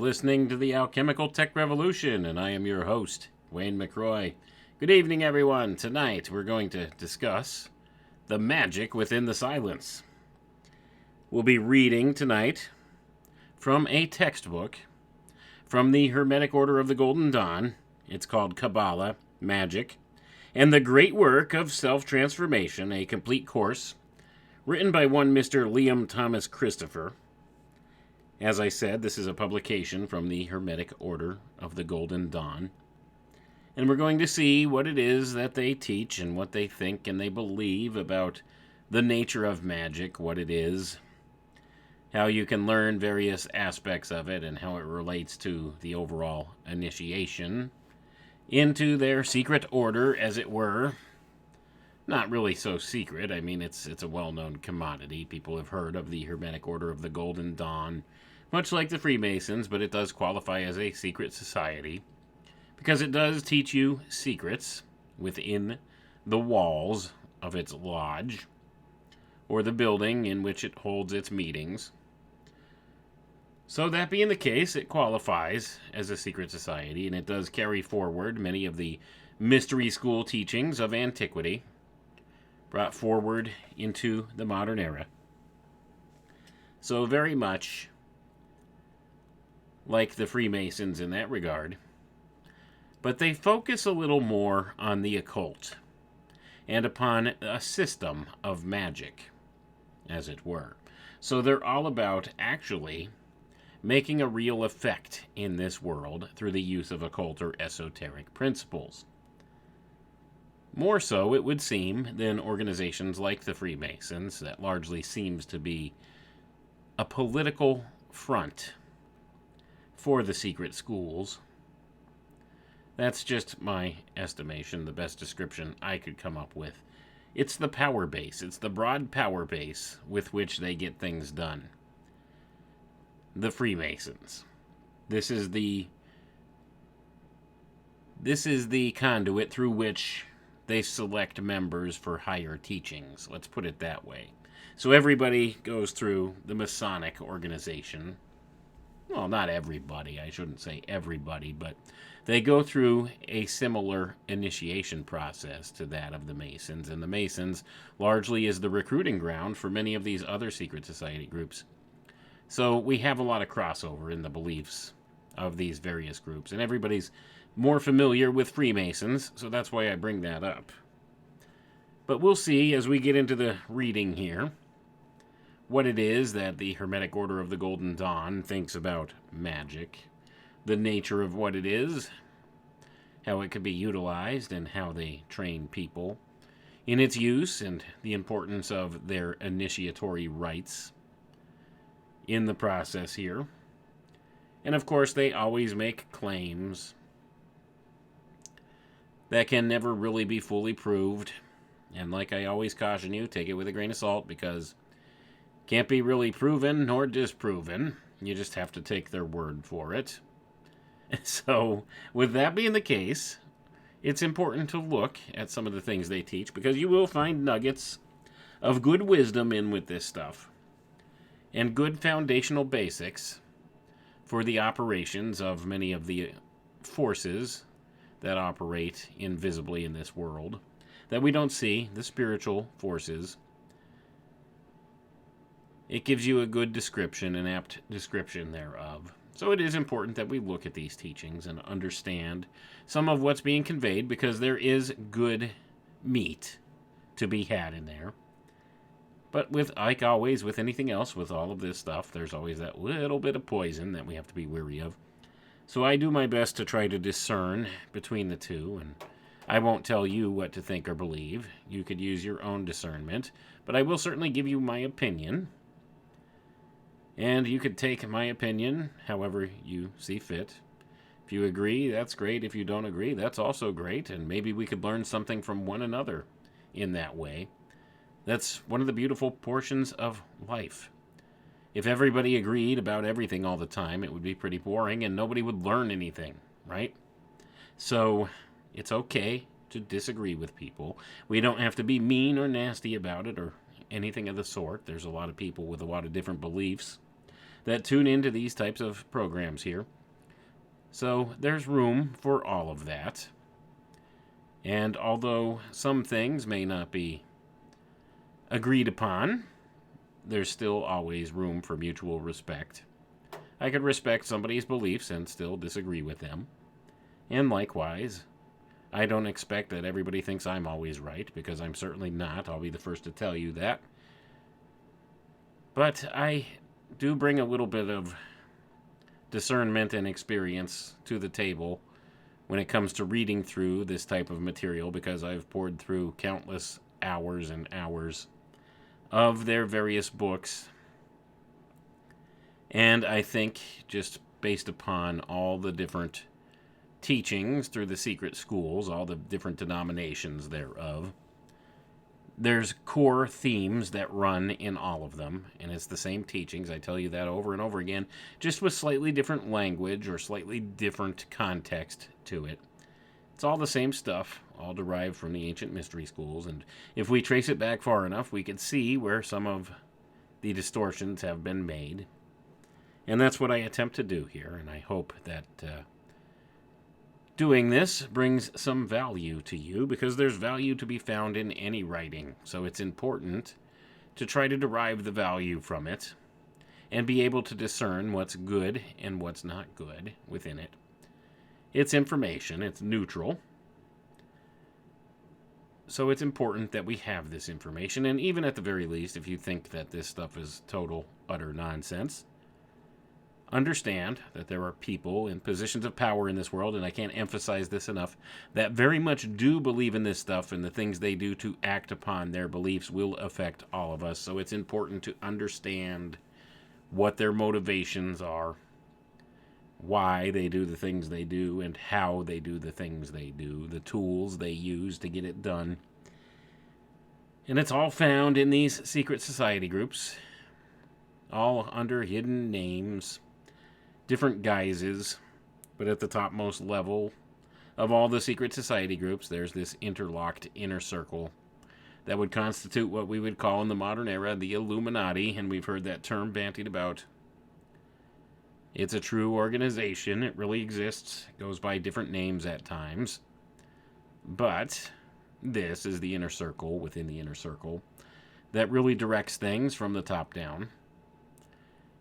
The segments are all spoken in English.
listening to the Alchemical Tech Revolution, and I am your host, Wayne McRoy. Good evening, everyone. Tonight, we're going to discuss the magic within the silence. We'll be reading tonight from a textbook from the Hermetic Order of the Golden Dawn. It's called Kabbalah, Magic, and the Great Work of Self-Transformation, a complete course, written by one Mr. Liam Thomas Christopher. As I said, this is a publication from the Hermetic Order of the Golden Dawn. And we're going to see what it is that they teach and what they think and they believe about the nature of magic, what it is, how you can learn various aspects of it, and how it relates to the overall initiation into their secret order, as it were. Not really so secret. I mean, it's a well-known commodity. People have heard of the Hermetic Order of the Golden Dawn, much like the Freemasons, but it does qualify as a secret society because it does teach you secrets within the walls of its lodge or the building in which it holds its meetings. So that being the case, it qualifies as a secret society, and it does carry forward many of the mystery school teachings of antiquity, brought forward into the modern era. So very much like the Freemasons in that regard, but they focus a little more on the occult and upon a system of magic, as it were. So they're all about actually making a real effect in this world through the use of occult or esoteric principles. More so, it would seem, than organizations like the Freemasons, that largely seems to be a political front for the secret schools. That's just my estimation, the best description I could come up with. It's the power base. It's the broad power base with which they get things done. The Freemasons. This is the conduit through which they select members for higher teachings. Let's put it that way. So everybody goes through the Masonic organization. Well, not everybody. I shouldn't say everybody, but they go through a similar initiation process to that of the Masons. And the Masons largely is the recruiting ground for many of these other secret society groups. So we have a lot of crossover in the beliefs of these various groups. And everybody's more familiar with Freemasons, so that's why I bring that up. But we'll see as we get into the reading here what it is that the Hermetic Order of the Golden Dawn thinks about magic, the nature of what it is, how it can be utilized, and how they train people in its use, and the importance of their initiatory rites in the process here. And of course, they always make claims that can never really be fully proved. And like I always caution you, take it with a grain of salt, because it can't be really proven nor disproven. You just have to take their word for it. So, with that being the case, it's important to look at some of the things they teach, because you will find nuggets of good wisdom in with this stuff, and good foundational basics for the operations of many of the forces that operate invisibly in this world that we don't see, the spiritual forces. It gives you a good description, an apt description thereof. So it is important that we look at these teachings and understand some of what's being conveyed, because there is good meat to be had in there. But with, like always, with anything else, with all of this stuff, there's always that little bit of poison that we have to be wary of. So I do my best to try to discern between the two, and I won't tell you what to think or believe. You could use your own discernment, but I will certainly give you my opinion. And you could take my opinion however you see fit. If you agree, that's great. If you don't agree, that's also great, and maybe we could learn something from one another in that way. That's one of the beautiful portions of life. If everybody agreed about everything all the time, it would be pretty boring and nobody would learn anything, right? So it's okay to disagree with people. We don't have to be mean or nasty about it or anything of the sort. There's a lot of people with a lot of different beliefs that tune into these types of programs here. So there's room for all of that. And although some things may not be agreed upon, there's still always room for mutual respect. I could respect somebody's beliefs and still disagree with them. And likewise, I don't expect that everybody thinks I'm always right, because I'm certainly not. I'll be the first to tell you that. But I do bring a little bit of discernment and experience to the table when it comes to reading through this type of material, because I've poured through countless hours and hours of their various books. And I think, just based upon all the different teachings through the secret schools, all the different denominations thereof, there's core themes that run in all of them, and it's the same teachings. I tell you that over and over again, just with slightly different language or slightly different context to it. It's all the same stuff, all derived from the ancient mystery schools, and if we trace it back far enough, we can see where some of the distortions have been made. And that's what I attempt to do here, and I hope that doing this brings some value to you, because there's value to be found in any writing. So it's important to try to derive the value from it and be able to discern what's good and what's not good within it. It's information, it's neutral. So it's important that we have this information, and even at the very least, if you think that this stuff is total, utter nonsense, understand that there are people in positions of power in this world, and I can't emphasize this enough, that very much do believe in this stuff, and the things they do to act upon their beliefs will affect all of us. So it's important to understand what their motivations are, why they do the things they do, and how they do the things they do, the tools they use to get it done. And it's all found in these secret society groups, all under hidden names, different guises, but at the topmost level of all the secret society groups, there's this interlocked inner circle that would constitute what we would call in the modern era the Illuminati, and we've heard that term bantied about. It's a true organization. It really exists. It goes by different names at times. But this is the inner circle within the inner circle that really directs things from the top down.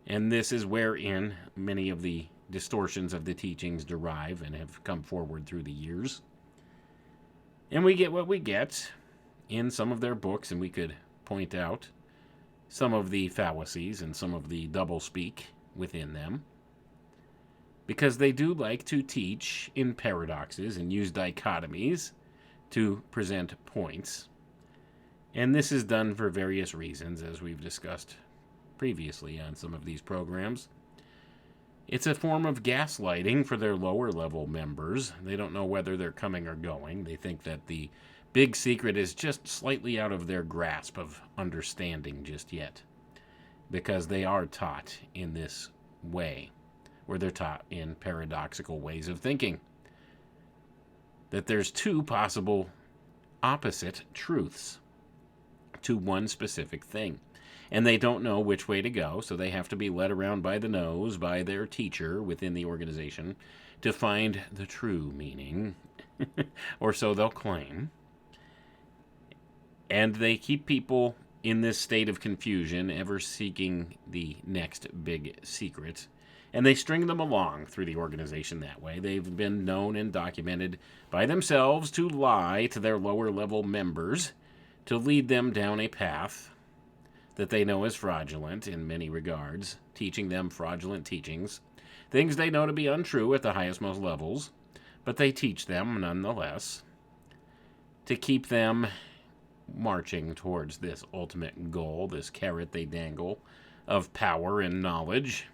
And this is wherein many of the distortions of the teachings derive and have come forward through the years. And we get what we get in some of their books, and we could point out some of the fallacies and some of the doublespeak within them, because they do like to teach in paradoxes and use dichotomies to present points. And this is done for various reasons, as we've discussed previously on some of these programs. It's a form of gaslighting for their lower level members. They don't know whether they're coming or going. They think that the big secret is just slightly out of their grasp of understanding just yet, because they are taught in this way, where they're taught in paradoxical ways of thinking, that there's two possible opposite truths to one specific thing. And they don't know which way to go, so they have to be led around by the nose by their teacher within the organization to find the true meaning, or so they'll claim. And they keep people in this state of confusion, ever seeking the next big secret. And they string them along through the organization that way. They've been known and documented by themselves to lie to their lower level members to lead them down a path that they know is fraudulent in many regards, teaching them fraudulent teachings, things they know to be untrue at the highest most levels, but they teach them nonetheless to keep them marching towards this ultimate goal, this carrot they dangle of power and knowledge.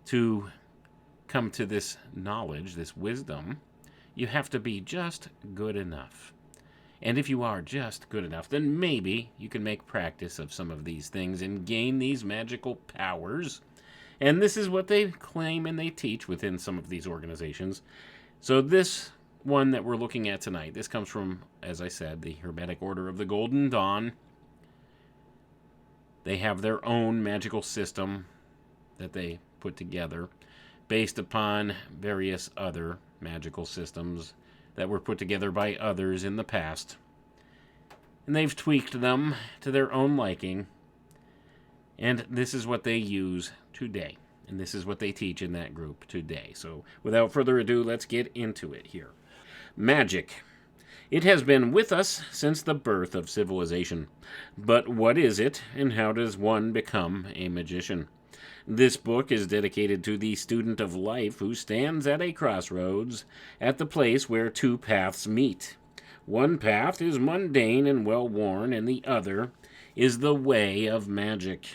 To come to this knowledge, this wisdom, you have to be just good enough. And if you are just good enough, then maybe you can make practice of some of these things and gain these magical powers. And this is what they claim and they teach within some of these organizations. So this one that we're looking at tonight, this comes from, as I said, the Hermetic Order of the Golden Dawn. They have their own magical system that they put together based upon various other magical systems that were put together by others in the past. And they've tweaked them to their own liking. And this is what they use today. And this is what they teach in that group today. So without further ado, let's get into it here. Magic. It has been with us since the birth of civilization. But what is it, and how does one become a magician? This book is dedicated to the student of life who stands at a crossroads, at the place where two paths meet. One path is mundane and well-worn, and the other is the way of magic.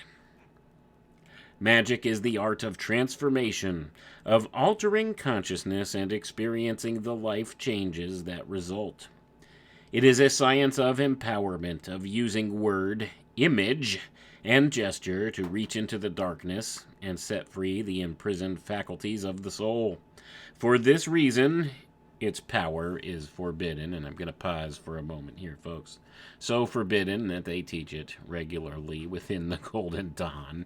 Magic is the art of transformation, of altering consciousness and experiencing the life changes that result. It is a science of empowerment, of using word, image, and gesture to reach into the darkness and set free the imprisoned faculties of the soul. For this reason, its power is forbidden, and I'm going to pause for a moment here, folks. So forbidden that they teach it regularly within the Golden Dawn.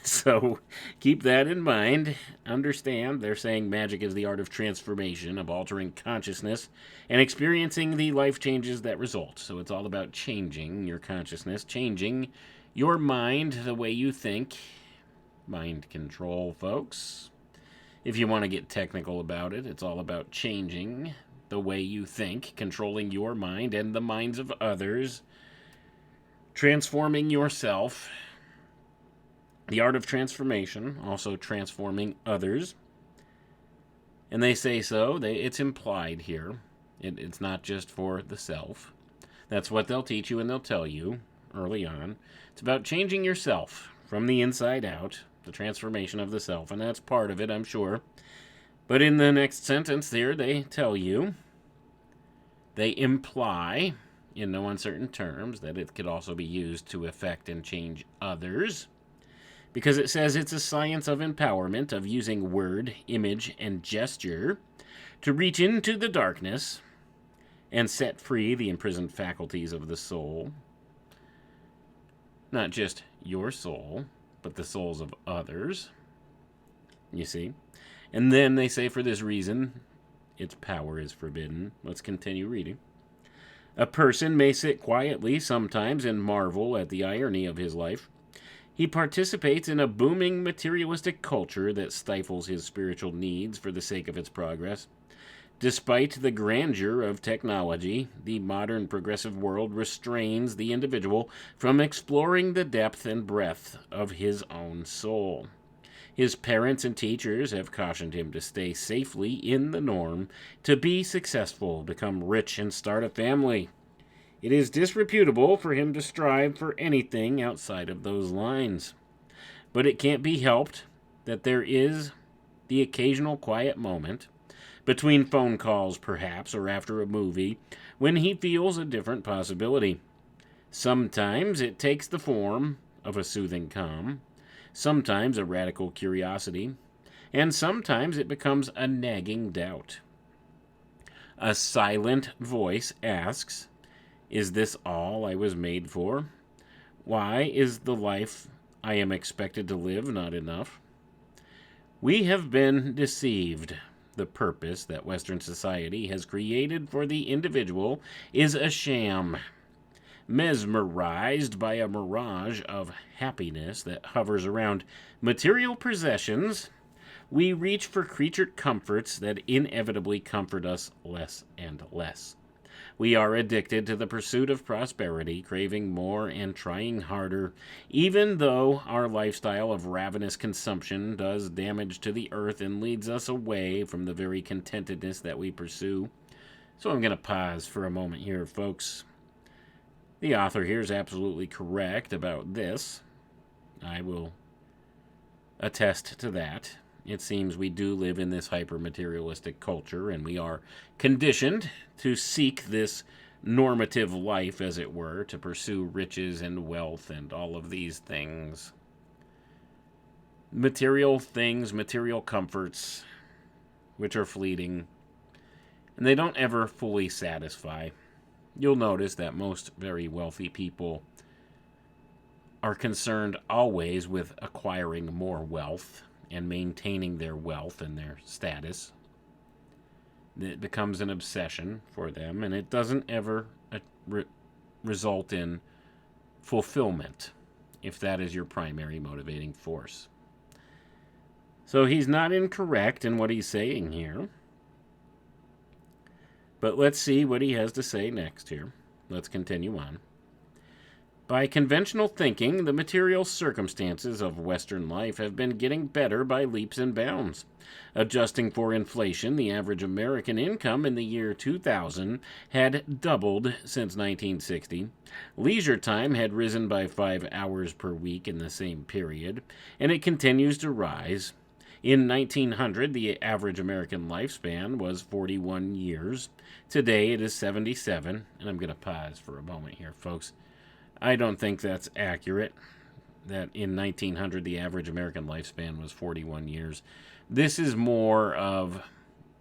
So keep that in mind. Understand, they're saying magic is the art of transformation, of altering consciousness, and experiencing the life changes that result. So it's all about changing your consciousness, changing your mind, the way you think. Mind control, folks. If you want to get technical about it, it's all about changing the way you think, controlling your mind and the minds of others, transforming yourself. The art of transformation, also transforming others. And they say so. It's implied here. It's not just for the self. That's what they'll teach you and they'll tell you early on. It's about changing yourself from the inside out, the transformation of the self, and that's part of it, I'm sure. But in the next sentence there, they tell you, they imply, in no uncertain terms, that it could also be used to affect and change others, because it says it's a science of empowerment, of using word, image, and gesture to reach into the darkness and set free the imprisoned faculties of the soul. Not just your soul, but the souls of others. You see? And then they say for this reason, its power is forbidden. Let's continue reading. A person may sit quietly sometimes and marvel at the irony of his life. He participates in a booming materialistic culture that stifles his spiritual needs for the sake of its progress. Despite the grandeur of technology, the modern progressive world restrains the individual from exploring the depth and breadth of his own soul. His parents and teachers have cautioned him to stay safely in the norm, to be successful, become rich, and start a family. It is disreputable for him to strive for anything outside of those lines. But it can't be helped that there is the occasional quiet moment, between phone calls perhaps, or after a movie, when he feels a different possibility. Sometimes it takes the form of a soothing calm, sometimes a radical curiosity, and sometimes it becomes a nagging doubt. A silent voice asks, "Is this all I was made for? Why is the life I am expected to live not enough?" We have been deceived. The purpose that Western society has created for the individual is a sham. Mesmerized by a mirage of happiness that hovers around material possessions, we reach for creatured comforts that inevitably comfort us less and less. We are addicted to the pursuit of prosperity, craving more and trying harder, even though our lifestyle of ravenous consumption does damage to the earth and leads us away from the very contentedness that we pursue. So I'm going to pause for a moment here, folks. The author here is absolutely correct about this. I will attest to that. It seems we do live in this hyper-materialistic culture, and we are conditioned to seek this normative life, as it were, to pursue riches and wealth and all of these things. Material things, material comforts, which are fleeting, and they don't ever fully satisfy. You'll notice that most very wealthy people are concerned always with acquiring more wealth and maintaining their wealth and their status. It becomes an obsession for them, and it doesn't ever result in fulfillment if that is your primary motivating force. So he's not incorrect in what he's saying here. But let's see what he has to say next here. Let's continue on. By conventional thinking, the material circumstances of Western life have been getting better by leaps and bounds. Adjusting for inflation, the average American income in the year 2000 had doubled since 1960. Leisure time had risen by 5 hours per week in the same period, and it continues to rise. In 1900, the average American lifespan was 41 years. Today, it is 77. And I'm going to pause for a moment here, folks. I don't think that's accurate, that in 1900, the average American lifespan was 41 years. This is more of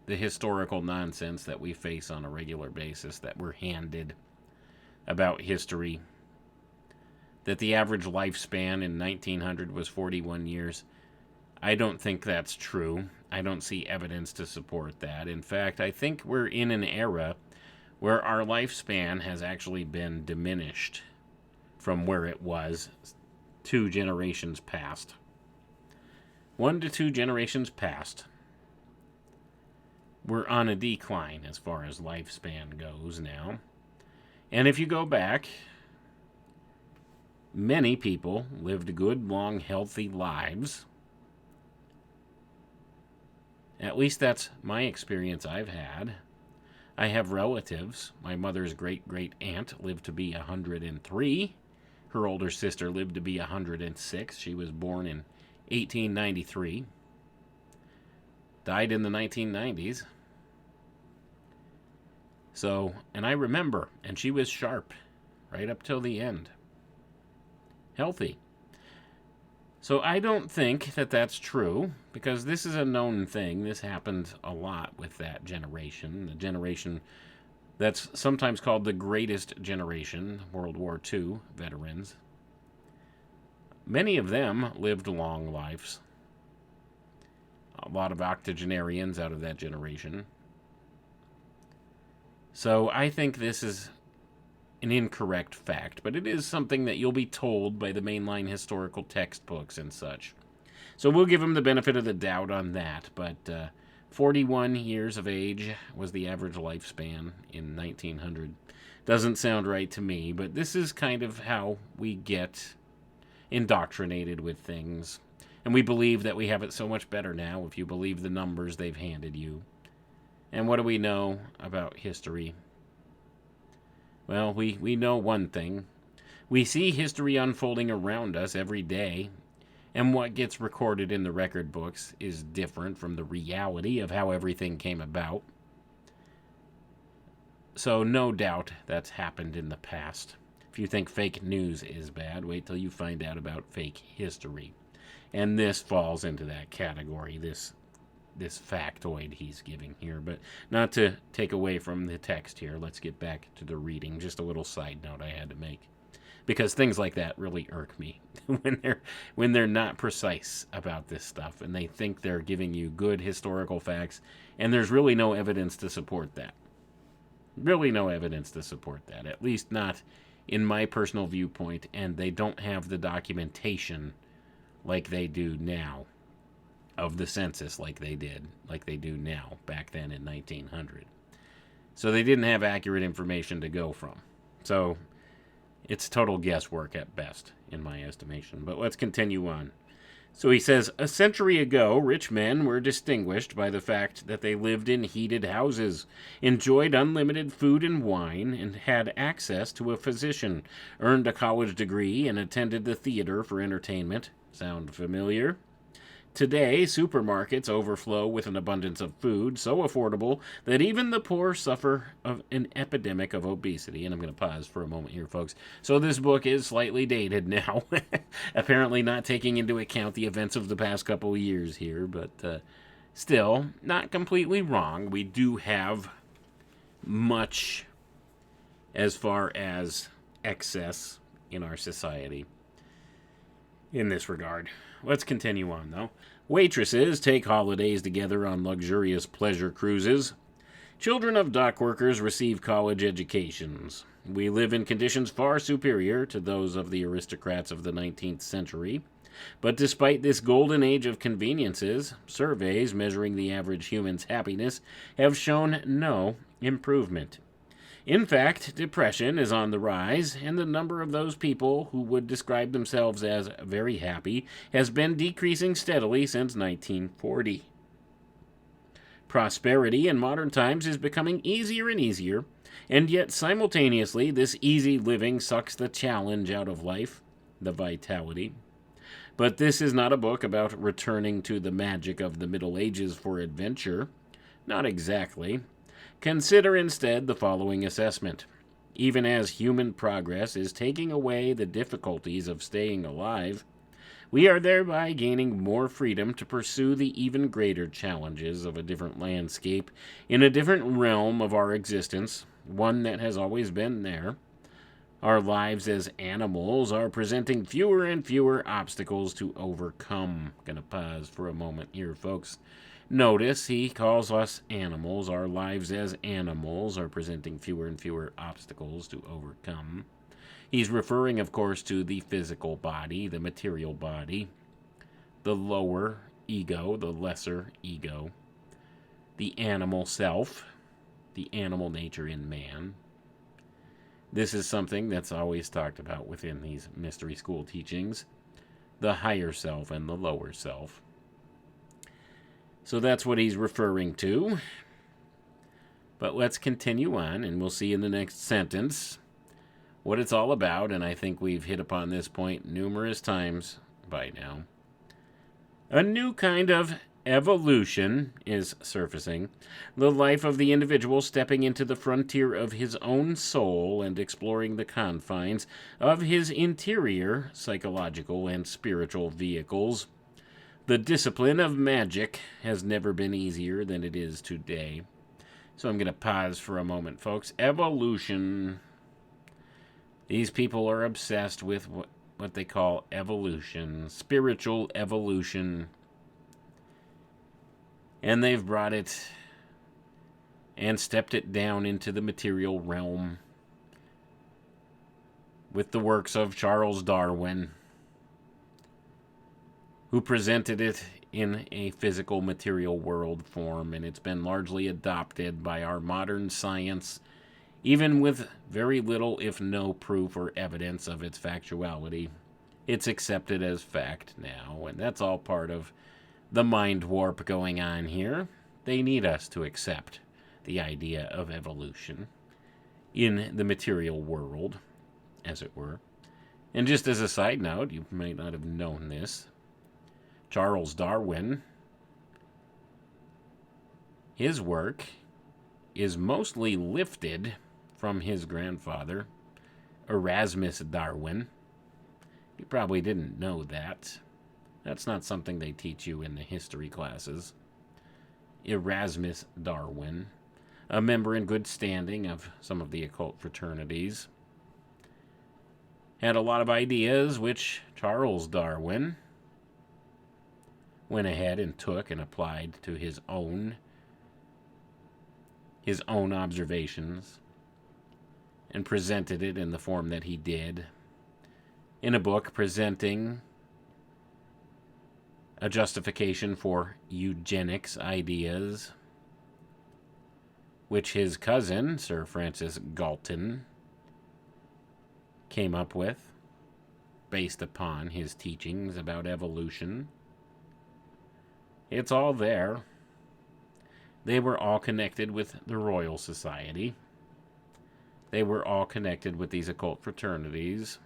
the historical nonsense that we face on a regular basis, that we're handed about history. That the average lifespan in 1900 was 41 years. I don't think that's true. I don't see evidence to support that. In fact, I think we're in an era where our lifespan has actually been diminished from where it was 2 generations past. 1 to 2 generations past, we're on a decline as far as lifespan goes now. And if you go back, many people lived good, long, healthy lives. At least that's my experience I've had. I have relatives. My mother's great-great-aunt lived to be 103. Her older sister lived to be 106. She was born in 1893. Died in the 1990s. So, and I remember, and she was sharp right up till the end. Healthy. So I don't think that that's true, because this is a known thing. This happened a lot with that generation. The generation that's sometimes called the greatest generation, World War II veterans. Many of them lived long lives. A lot of octogenarians out of that generation. So I think this is an incorrect fact, but it is something that you'll be told by the mainline historical textbooks and such. So we'll give them the benefit of the doubt on that, but 41 years of age was the average lifespan in 1900. Doesn't sound right to me, but this is kind of how we get indoctrinated with things. And we believe that we have it so much better now if you believe the numbers they've handed you. And what do we know about history? Well, we know one thing. We see history unfolding around us every day, and what gets recorded in the record books is different from the reality of how everything came about. So no doubt that's happened in the past. If you think fake news is bad, wait till you find out about fake history. And this falls into that category, this factoid he's giving here. But not to take away from the text here, let's get back to the reading. Just a little side note I had to make, because things like that really irk me when they're not precise about this stuff and they think they're giving you good historical facts, and there's really no evidence to support that. Really no evidence to support that, at least not in my personal viewpoint, and they don't have the documentation like they do now of the census like they do now back then in 1900. So they didn't have accurate information to go from. So it's total guesswork at best, in my estimation. But let's continue on. So he says, a century ago, rich men were distinguished by the fact that they lived in heated houses, enjoyed unlimited food and wine, and had access to a physician, earned a college degree, and attended the theater for entertainment. Sound familiar? Today, supermarkets overflow with an abundance of food, so affordable that even the poor suffer of an epidemic of obesity. And I'm going to pause for a moment here, folks. So this book is slightly dated now, apparently not taking into account the events of the past couple of years here, but still not completely wrong. We do have much as far as excess in our society. in this regard. Let's continue on, though. Waitresses take holidays together on luxurious pleasure cruises. Children of dock workers receive college educations. We live in conditions far superior to those of the aristocrats of the 19th century. But despite this golden age of conveniences, surveys measuring the average human's happiness have shown no improvement. In fact, depression is on the rise, and the number of those people who would describe themselves as very happy has been decreasing steadily since 1940. Prosperity in modern times is becoming easier and easier, and yet simultaneously this easy living sucks the challenge out of life, the vitality. But this is not a book about returning to the magic of the Middle Ages for adventure. Not exactly. Consider instead the following assessment. Even as human progress is taking away the difficulties of staying alive, we are thereby gaining more freedom to pursue the even greater challenges of a different landscape in a different realm of our existence, one that has always been there. Our lives as animals are presenting fewer and fewer obstacles to overcome. Gonna pause for a moment here, folks. Notice he calls us animals. Our lives as animals are presenting fewer and fewer obstacles to overcome. He's referring, of course, to the physical body, the material body, the lower ego, the lesser ego, the animal self, the animal nature in man. This is something that's always talked about within these mystery school teachings, the higher self and the lower self. So that's what he's referring to. But let's continue on, and we'll see in the next sentence what it's all about, and I think we've hit upon this point numerous times by now. A new kind of evolution is surfacing, the life of the individual stepping into the frontier of his own soul and exploring the confines of his interior psychological and spiritual vehicles. The discipline of magic has never been easier than it is today. So I'm going to pause for a moment, folks. Evolution. These people are obsessed with what they call evolution, spiritual evolution. And they've brought it and stepped it down into the material realm with the works of Charles Darwin, who presented it in a physical material world form, and it's been largely adopted by our modern science, even with very little, if no, proof or evidence of its factuality. It's accepted as fact now, and that's all part of the mind warp going on here. They need us to accept the idea of evolution in the material world, as it were. And just as a side note, you might not have known this, Charles Darwin, his work is mostly lifted from his grandfather, Erasmus Darwin. You probably didn't know that. That's not something they teach you in the history classes. Erasmus Darwin, a member in good standing of some of the occult fraternities, had a lot of ideas which Charles Darwin went ahead and took and applied to his own observations and presented it in the form that he did in a book presenting a justification for eugenics ideas, which his cousin, Sir Francis Galton, came up with based upon his teachings about evolution. It's all there. They were all connected with the Royal Society. They were all connected with these occult fraternities.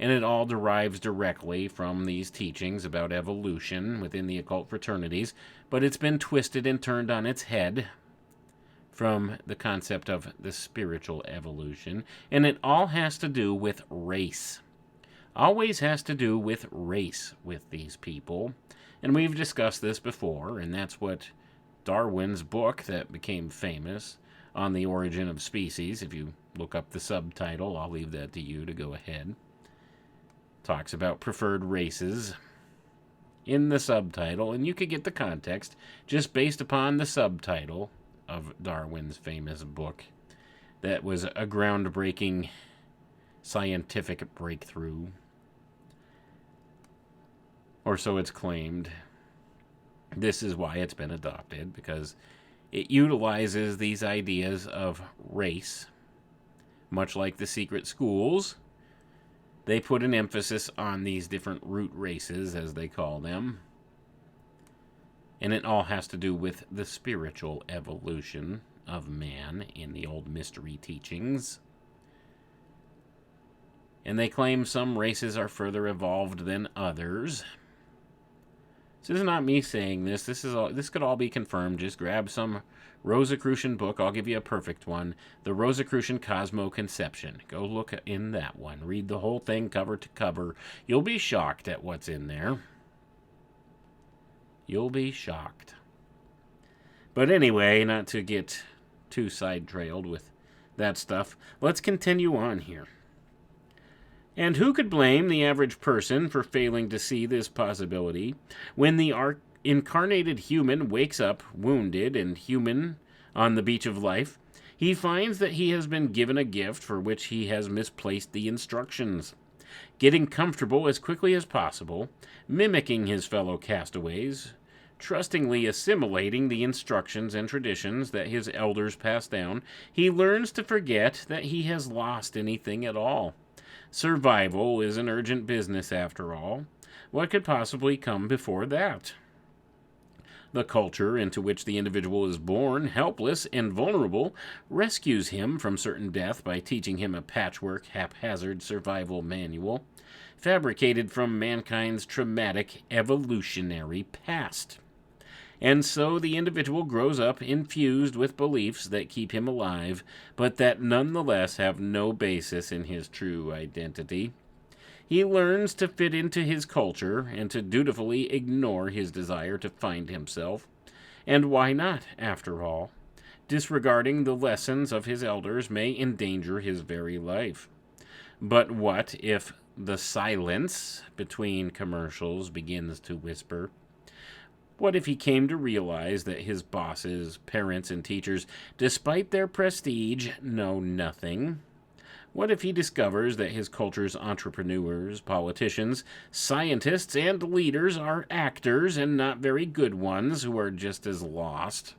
And it all derives directly from these teachings about evolution within the occult fraternities, but it's been twisted and turned on its head from the concept of the spiritual evolution, and it all has to do with race. Always has to do with race with these people. And we've discussed this before, and that's what Darwin's book that became famous, On the Origin of Species, if you look up the subtitle, I'll leave that to you to go ahead. talks about preferred races in the subtitle, and you could get the context just based upon the subtitle of Darwin's famous book that was a groundbreaking scientific breakthrough, or so it's claimed. This is why it's been adopted, because it utilizes these ideas of race, much like the secret schools. They put an emphasis on these different root races, as they call them. And it all has to do with the spiritual evolution of man in the old mystery teachings. And they claim some races are further evolved than others. This is not me saying this. This could all be confirmed. Just grab some Rosicrucian book. I'll give you a perfect one. The Rosicrucian Cosmoconception. Go look in that one. Read the whole thing cover to cover. You'll be shocked at what's in there. You'll be shocked. But anyway, not to get too side-trailed with that stuff, let's continue on here. And who could blame the average person for failing to see this possibility when the incarnated human wakes up wounded and human on the beach of life? He finds that he has been given a gift for which he has misplaced the instructions. Getting comfortable as quickly as possible, mimicking his fellow castaways, trustingly assimilating the instructions and traditions that his elders passed down, he learns to forget that he has lost anything at all. Survival is an urgent business, after all. What could possibly come before that? The culture into which the individual is born, helpless and vulnerable, rescues him from certain death by teaching him a patchwork, haphazard survival manual, fabricated from mankind's traumatic evolutionary past. And so the individual grows up infused with beliefs that keep him alive, but that nonetheless have no basis in his true identity. He learns to fit into his culture and to dutifully ignore his desire to find himself. And why not, after all? Disregarding the lessons of his elders may endanger his very life. But what if the silence between commercials begins to whisper? What if he came to realize that his bosses, parents, and teachers, despite their prestige, know nothing? What if he discovers that his culture's entrepreneurs, politicians, scientists, and leaders are actors and not very good ones who are just as lost?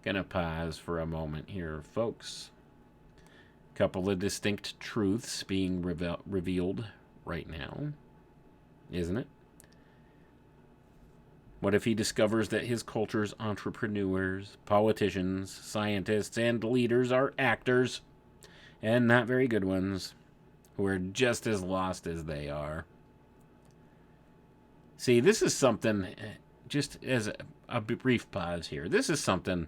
Gonna pause for a moment here, folks. Couple of distinct truths being revealed right now, isn't it? What if he discovers that his culture's entrepreneurs, politicians, scientists, and leaders are actors, and not very good ones, who are just as lost as they are? See, this is something, just as a brief pause here, this is something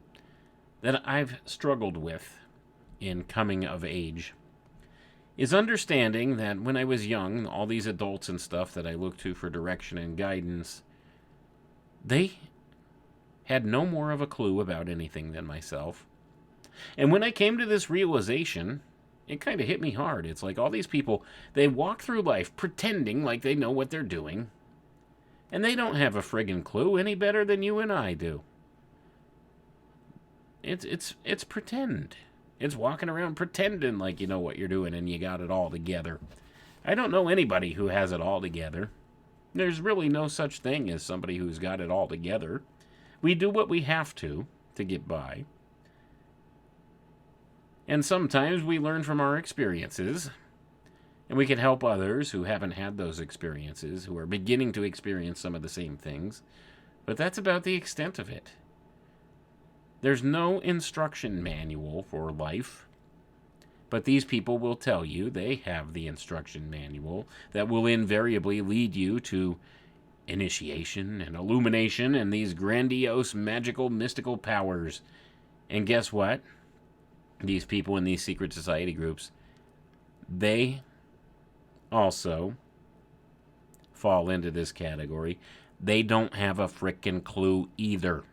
that I've struggled with in coming of age, is understanding that when I was young, all these adults and stuff that I looked to for direction and guidance, they had no more of a clue about anything than myself. And when I came to this realization, it kind of hit me hard. It's like all these people, they walk through life pretending like they know what they're doing, and they don't have a friggin' clue any better than you and I do. It's pretend. It's walking around pretending like you know what you're doing and you got it all together. I don't know anybody who has it all together. There's really no such thing as somebody who's got it all together. We do what we have to get by. And sometimes we learn from our experiences, and we can help others who haven't had those experiences, who are beginning to experience some of the same things. But that's about the extent of it. There's no instruction manual for life. But these people will tell you they have the instruction manual that will invariably lead you to initiation and illumination and these grandiose, magical, mystical powers. And guess what? These people in these secret society groups, they also fall into this category. They don't have a frickin' clue either.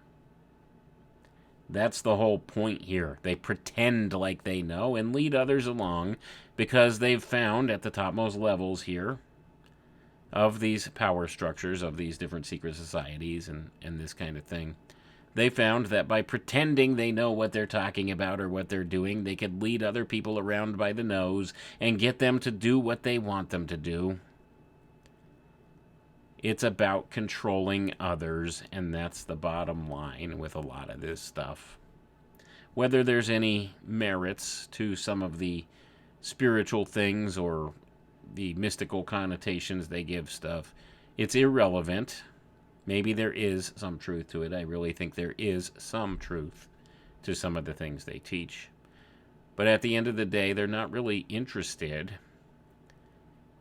That's the whole point here. They pretend like they know and lead others along because they've found at the topmost levels here of these power structures, of these different secret societies and this kind of thing. They found that by pretending they know what they're talking about or what they're doing, they could lead other people around by the nose and get them to do what they want them to do. It's about controlling others, and that's the bottom line with a lot of this stuff. Whether there's any merits to some of the spiritual things or the mystical connotations they give stuff, it's irrelevant. Maybe there is some truth to it. I really think there is some truth to some of the things they teach. But at the end of the day, they're not really interested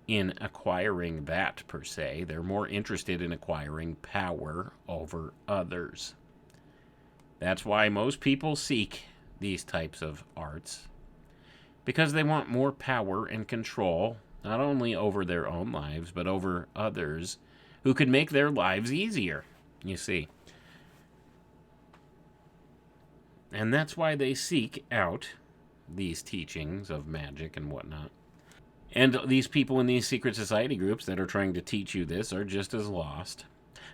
in acquiring that per se. They're more interested in acquiring power over others. That's why most people seek these types of arts, because they want more power and control, not only over their own lives, but over others who could make their lives easier, you see. And that's why they seek out these teachings of magic and whatnot. And these people in these secret society groups that are trying to teach you this are just as lost.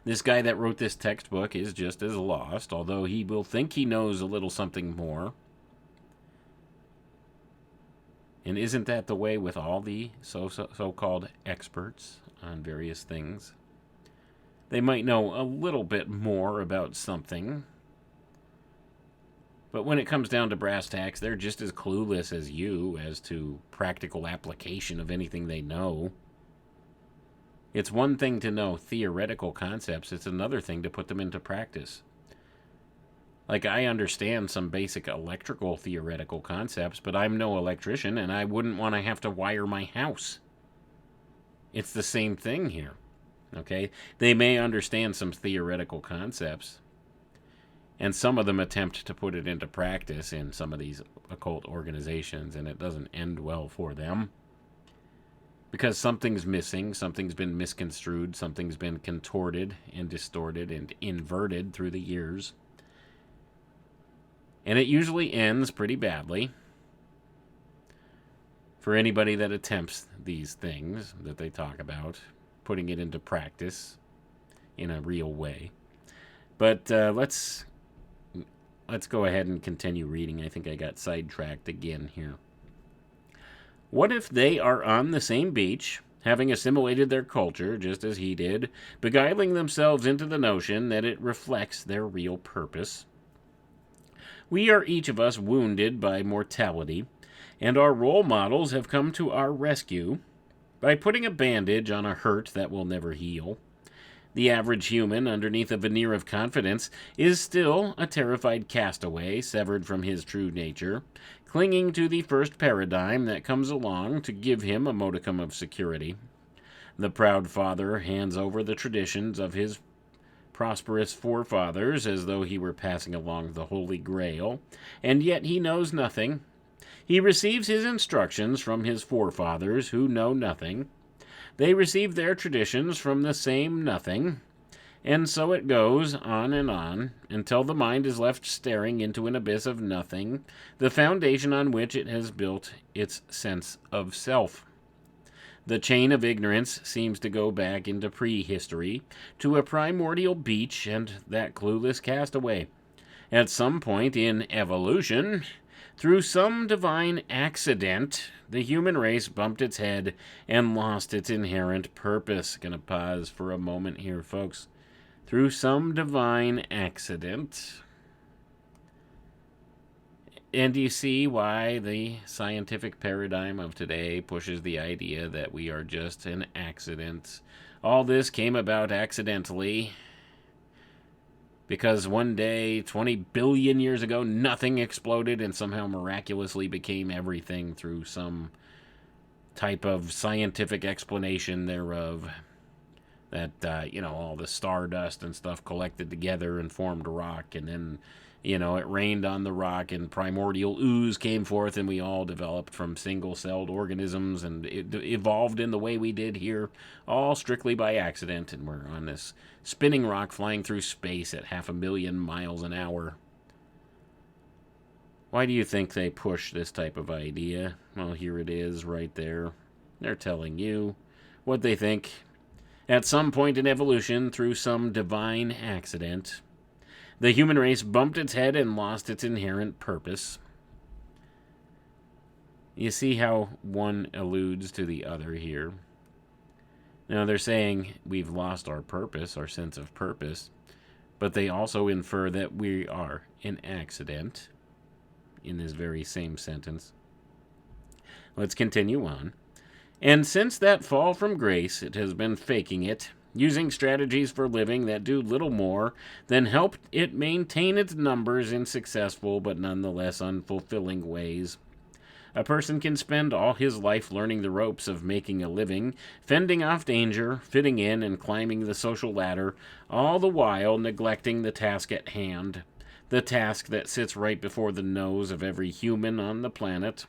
This guy that wrote this textbook is just as lost, although he will think he knows a little something more. And isn't that the way with all the so-called experts on various things? They might know a little bit more about something, but when it comes down to brass tacks, they're just as clueless as you as to practical application of anything they know. It's one thing to know theoretical concepts, it's another thing to put them into practice. Like, I understand some basic electrical theoretical concepts, but I'm no electrician, and I wouldn't want to have to wire my house. It's the same thing here. Okay? They may understand some theoretical concepts, and some of them attempt to put it into practice in some of these occult organizations, and it doesn't end well for them. Because something's missing, something's been misconstrued, something's been contorted and distorted and inverted through the years. And it usually ends pretty badly for anybody that attempts these things that they talk about, putting it into practice in a real way. But let's go ahead and continue reading. I think I got sidetracked again here. What if they are on the same beach, having assimilated their culture just as he did, beguiling themselves into the notion that it reflects their real purpose? We are each of us wounded by mortality, and our role models have come to our rescue by putting a bandage on a hurt that will never heal. The average human, underneath a veneer of confidence, is still a terrified castaway severed from his true nature, clinging to the first paradigm that comes along to give him a modicum of security. The proud father hands over the traditions of his prosperous forefathers as though he were passing along the Holy Grail, and yet he knows nothing. He receives his instructions from his forefathers who know nothing. They receive their traditions from the same nothing, and so it goes on until the mind is left staring into an abyss of nothing, the foundation on which it has built its sense of self. The chain of ignorance seems to go back into prehistory, to a primordial beach and that clueless castaway. At some point in evolution, through some divine accident, the human race bumped its head and lost its inherent purpose. Gonna pause for a moment here, folks. Through some divine accident. And you see why the scientific paradigm of today pushes the idea that we are just an accident. All this came about accidentally because one day, 20 billion years ago, nothing exploded and somehow miraculously became everything through some type of scientific explanation thereof. That, all the stardust and stuff collected together and formed rock, and then it rained on the rock and primordial ooze came forth and we all developed from single-celled organisms and it evolved in the way we did here, all strictly by accident, and we're on this spinning rock flying through space at 500,000 miles an hour. Why do you think they push this type of idea? Well, here it is right there. They're telling you what they think At some point in evolution, through some divine accident, the human race bumped its head and lost its inherent purpose. You see how one alludes to the other here. Now, they're saying we've lost our purpose, our sense of purpose, but they also infer that we are an accident in this very same sentence. Let's continue on. And since that fall from grace, it has been faking it, using strategies for living that do little more than help it maintain its numbers in successful but nonetheless unfulfilling ways. A person can spend all his life learning the ropes of making a living, fending off danger, fitting in, and climbing the social ladder, all the while neglecting the task at hand, the task that sits right before the nose of every human on the planet.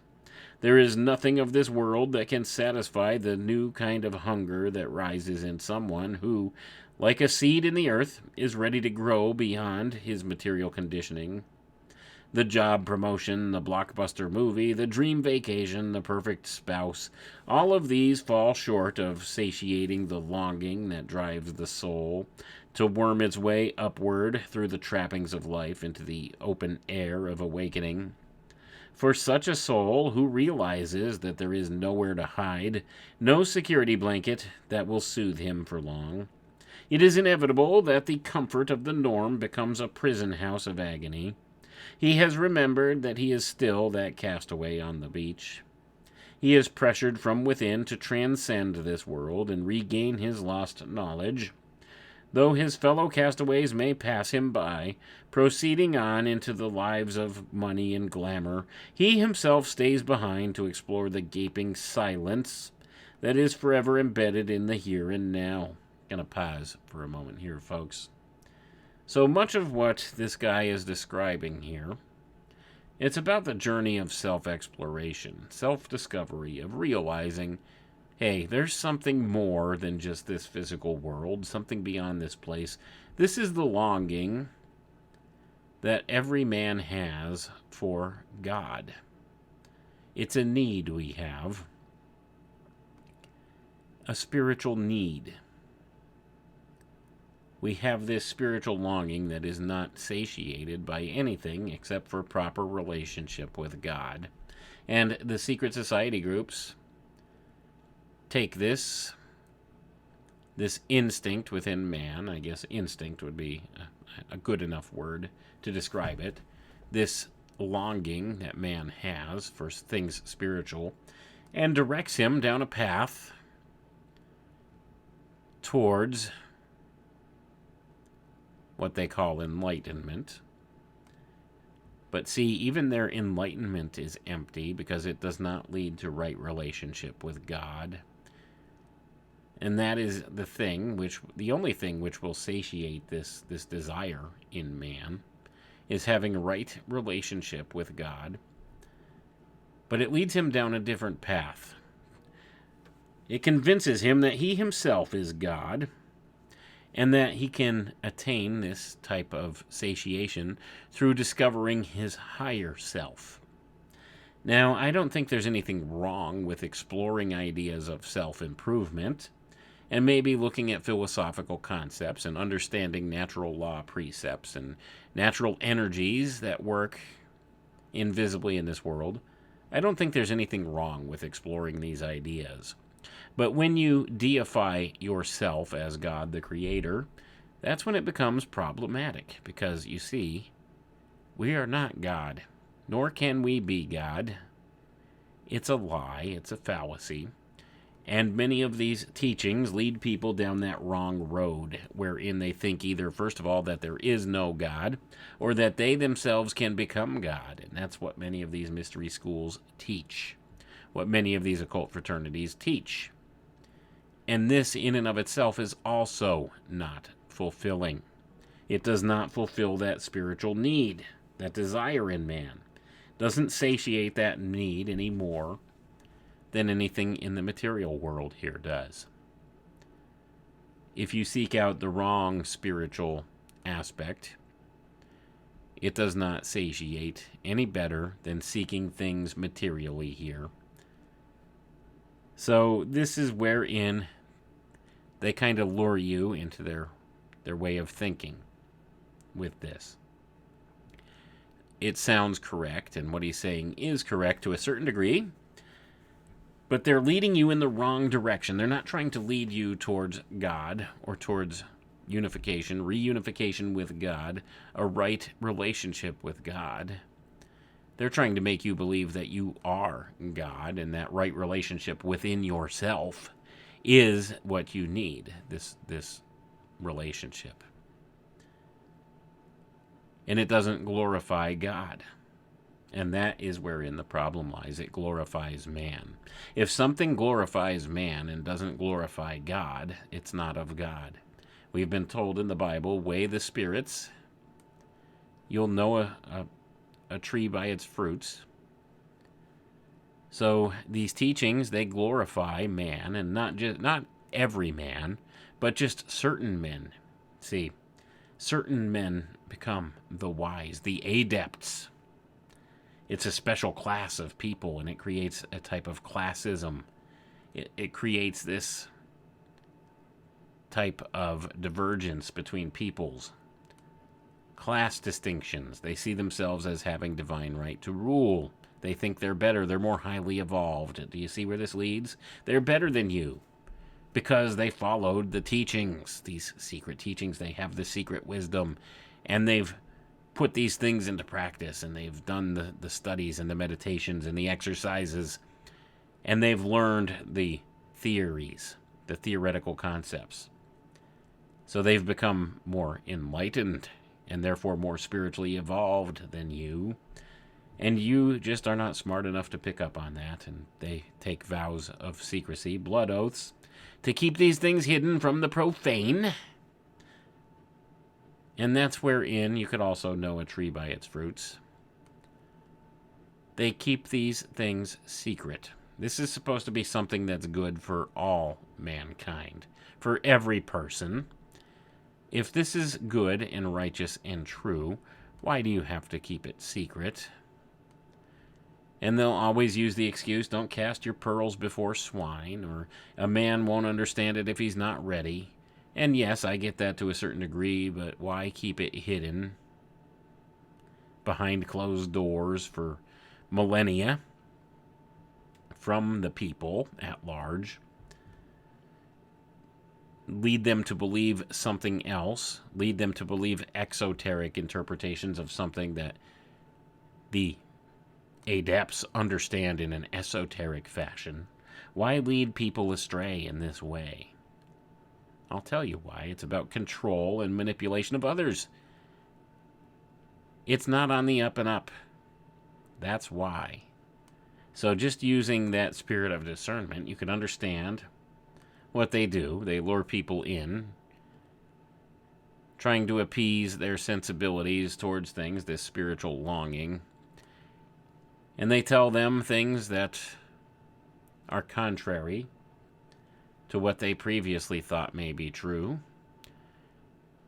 There is nothing of this world that can satisfy the new kind of hunger that rises in someone who, like a seed in the earth, is ready to grow beyond his material conditioning. The job promotion, the blockbuster movie, the dream vacation, the perfect spouse, all of these fall short of satiating the longing that drives the soul to worm its way upward through the trappings of life into the open air of awakening. For such a soul who realizes that there is nowhere to hide, no security blanket that will soothe him for long, it is inevitable that the comfort of the norm becomes a prison house of agony. He has remembered that he is still that castaway on the beach. He is pressured from within to transcend this world and regain his lost knowledge. Though his fellow castaways may pass him by, proceeding on into the lives of money and glamour, he himself stays behind to explore the gaping silence that is forever embedded in the here and now. Gonna pause for a moment here, folks. So much of what this guy is describing here, it's about the journey of self-exploration, self-discovery, of realizing, hey, there's something more than just this physical world, something beyond this place. This is the longing that every man has for God. It's a need we have, a spiritual need. We have this spiritual longing that is not satiated by anything except for proper relationship with God. And the secret society groups take this instinct within man, I guess instinct would be a good enough word to describe it, this longing that man has for things spiritual, and directs him down a path towards what they call enlightenment. But see, even their enlightenment is empty because it does not lead to right relationship with God. And that is the only thing which will satiate this desire in man, is having a right relationship with God. But it leads him down a different path. It convinces him that he himself is God, and that he can attain this type of satiation through discovering his higher self. Now, I don't think there's anything wrong with exploring ideas of self-improvement, and maybe looking at philosophical concepts and understanding natural law precepts and natural energies that work invisibly in this world. I don't think there's anything wrong with exploring these ideas. But when you deify yourself as God the Creator, that's when it becomes problematic. Because, you see, we are not God, nor can we be God. It's a lie, it's a fallacy. And many of these teachings lead people down that wrong road, wherein they think either, first of all, that there is no God, or that they themselves can become God. And that's what many of these mystery schools teach, what many of these occult fraternities teach. And this, in and of itself, is also not fulfilling. It does not fulfill that spiritual need, that desire in man. Doesn't satiate that need any more than anything in the material world here does. If you seek out the wrong spiritual aspect, it does not satiate any better than seeking things materially here. So this is wherein They kind of lure you into their way of thinking with this. It sounds correct, and what he's saying is correct to a certain degree, but they're leading you in the wrong direction. They're not trying to lead you towards God or towards unification, reunification with God, a right relationship with God. They're trying to make you believe that you are God, and that right relationship within yourself is what you need, this relationship. And it doesn't glorify God. And that is wherein the problem lies. It glorifies man. If something glorifies man and doesn't glorify God, it's not of God. We've been told in the Bible, weigh the spirits. You'll know a tree by its fruits. So these teachings, they glorify man, and not every man, but just certain men. See, certain men become the wise, the adepts. It's a special class of people, and it creates a type of classism. It creates this type of divergence between peoples. Class distinctions. They see themselves as having divine right to rule. They think they're better. They're more highly evolved. Do you see where this leads? They're better than you because they followed the teachings, these secret teachings. They have the secret wisdom, and they've put these things into practice, and they've done the studies and the meditations and the exercises, and they've learned the theories, the theoretical concepts. So they've become more enlightened and therefore more spiritually evolved than you. And you just are not smart enough to pick up on that, and they take vows of secrecy, blood oaths, to keep these things hidden from the profane. And that's wherein you could also know a tree by its fruits. They keep these things secret. This is supposed to be something that's good for all mankind, for every person. If this is good and righteous and true, why do you have to keep it secret? And they'll always use the excuse, don't cast your pearls before swine, or a man won't understand it if he's not ready. And yes, I get that to a certain degree, but why keep it hidden behind closed doors for millennia from the people at large? Lead them to believe something else, lead them to believe exoteric interpretations of something that the adepts understand in an esoteric fashion. Why lead people astray in this way? I'll tell you why. It's about control and manipulation of others. It's not on the up and up. That's why. So just using that spirit of discernment, you can understand what they do. They lure people in, trying to appease their sensibilities towards things, this spiritual longing. And they tell them things that are contrary to what they previously thought may be true.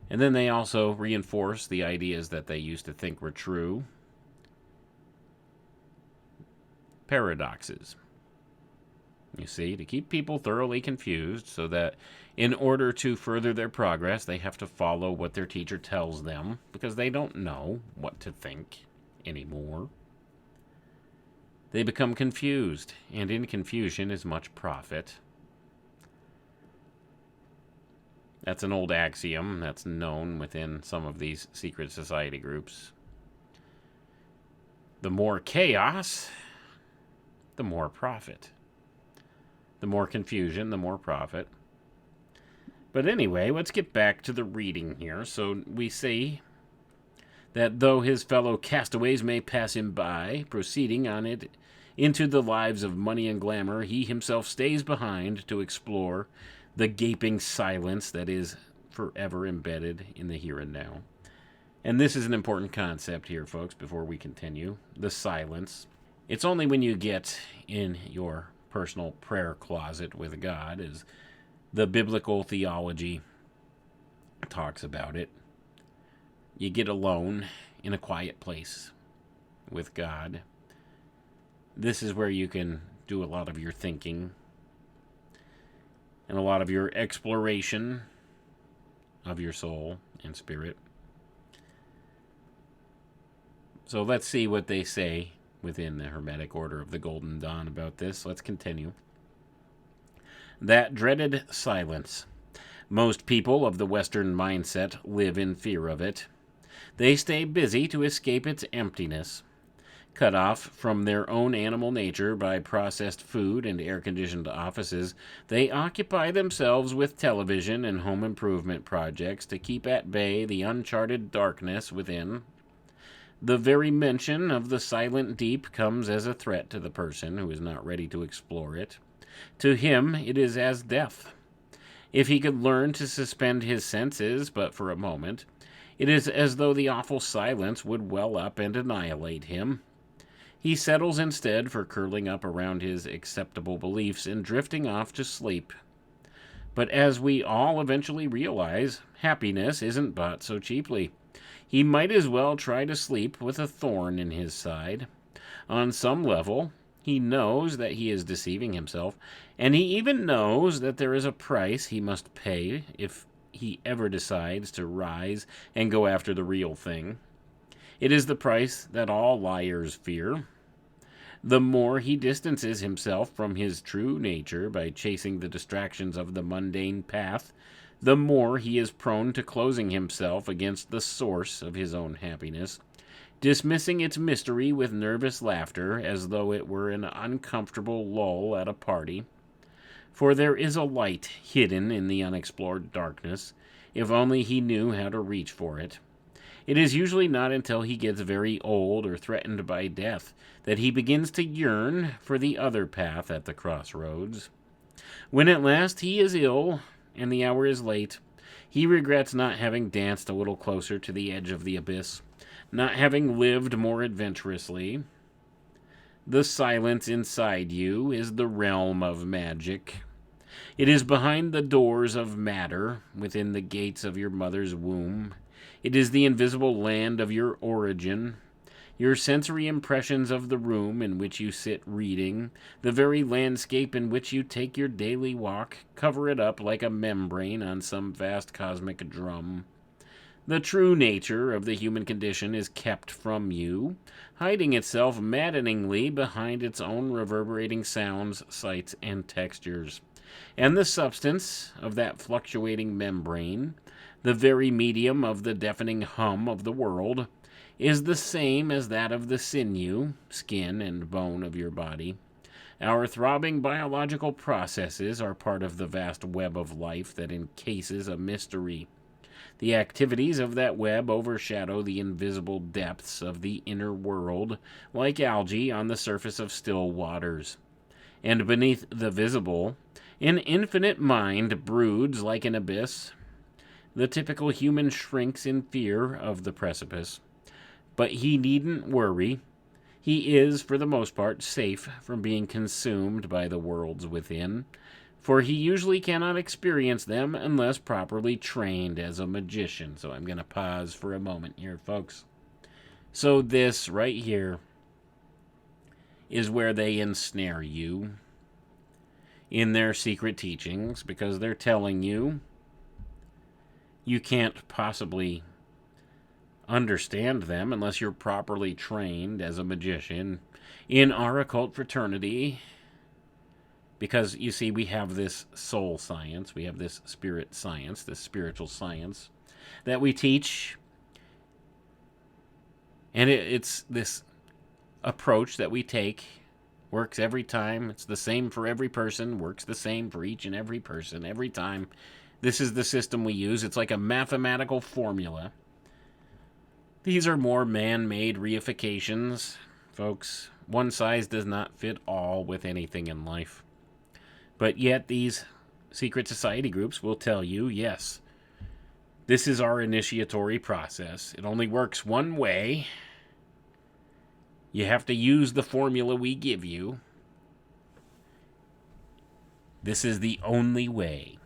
And then they also reinforce the ideas that they used to think were true. Paradoxes. You see, to keep people thoroughly confused so that in order to further their progress, they have to follow what their teacher tells them because they don't know what to think anymore. They become confused, and in confusion is much profit. That's an old axiom that's known within some of these secret society groups. The more chaos, the more profit. The more confusion, the more profit. But anyway, let's get back to the reading here. So we see that though his fellow castaways may pass him by, proceeding on it into the lives of money and glamour, he himself stays behind to explore the gaping silence that is forever embedded in the here and now. And this is an important concept here, folks, before we continue. The silence. It's only when you get in your personal prayer closet with God, as the biblical theology talks about it. You get alone in a quiet place with God. This is where you can do a lot of your thinking. and a lot of your exploration of your soul and spirit. So let's see what they say within the Hermetic Order of the Golden Dawn about this. Let's continue. That dreaded silence. Most people of the Western mindset live in fear of it. They stay busy to escape its emptiness. Cut off from their own animal nature by processed food and air-conditioned offices, they occupy themselves with television and home improvement projects to keep at bay the uncharted darkness within. The very mention of the silent deep comes as a threat to the person who is not ready to explore it. To him, it is as death. If he could learn to suspend his senses but for a moment, it is as though the awful silence would well up and annihilate him. He settles instead for curling up around his acceptable beliefs and drifting off to sleep. But as we all eventually realize, happiness isn't bought so cheaply. He might as well try to sleep with a thorn in his side. On some level, he knows that he is deceiving himself, and he even knows that there is a price he must pay if he ever decides to rise and go after the real thing. It is the price that all liars fear. The more he distances himself from his true nature by chasing the distractions of the mundane path, the more he is prone to closing himself against the source of his own happiness, dismissing its mystery with nervous laughter as though it were an uncomfortable lull at a party. For there is a light hidden in the unexplored darkness, if only he knew how to reach for it. It is usually not until he gets very old or threatened by death that he begins to yearn for the other path at the crossroads. When at last he is ill and the hour is late, he regrets not having danced a little closer to the edge of the abyss, not having lived more adventurously. The silence inside you is the realm of magic. It is behind the doors of matter, within the gates of your mother's womb. It is the invisible land of your origin. Your sensory impressions of the room in which you sit reading, the very landscape in which you take your daily walk, cover it up like a membrane on some vast cosmic drum. The true nature of the human condition is kept from you, hiding itself maddeningly behind its own reverberating sounds, sights, and textures. And the substance of that fluctuating membrane, the very medium of the deafening hum of the world, is the same as that of the sinew, skin, and bone of your body. Our throbbing biological processes are part of the vast web of life that encases a mystery. The activities of that web overshadow the invisible depths of the inner world, like algae on the surface of still waters. And beneath the visible, an infinite mind broods like an abyss. The typical human shrinks in fear of the precipice. But he needn't worry. He is, for the most part, safe from being consumed by the worlds within, for he usually cannot experience them unless properly trained as a magician. So I'm going to pause for a moment here, folks. So this right here is where they ensnare you in their secret teachings, because they're telling you you can't possibly understand them unless you're properly trained as a magician in our occult fraternity. Because, you see, we have this soul science, we have this spirit science, this spiritual science that we teach. And it's this approach that we take, works every time. It's the same for every person, works the same for each and every person, every time. This is the system we use. It's like a mathematical formula. These are more man-made reifications, folks. One size does not fit all with anything in life. But yet these secret society groups will tell you, yes, this is our initiatory process. It only works one way. You have to use the formula we give you. This is the only way.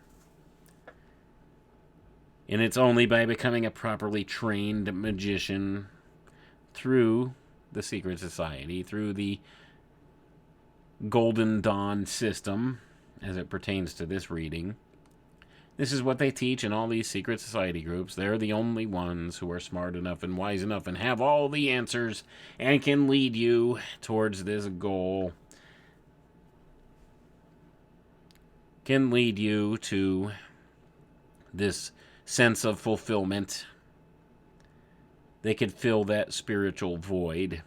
And it's only by becoming a properly trained magician through the secret society, through the Golden Dawn system, as it pertains to this reading. This is what they teach in all these secret society groups. They're the only ones who are smart enough and wise enough and have all the answers and can lead you towards this goal. Can lead you to this sense of fulfillment. They could fill that spiritual void.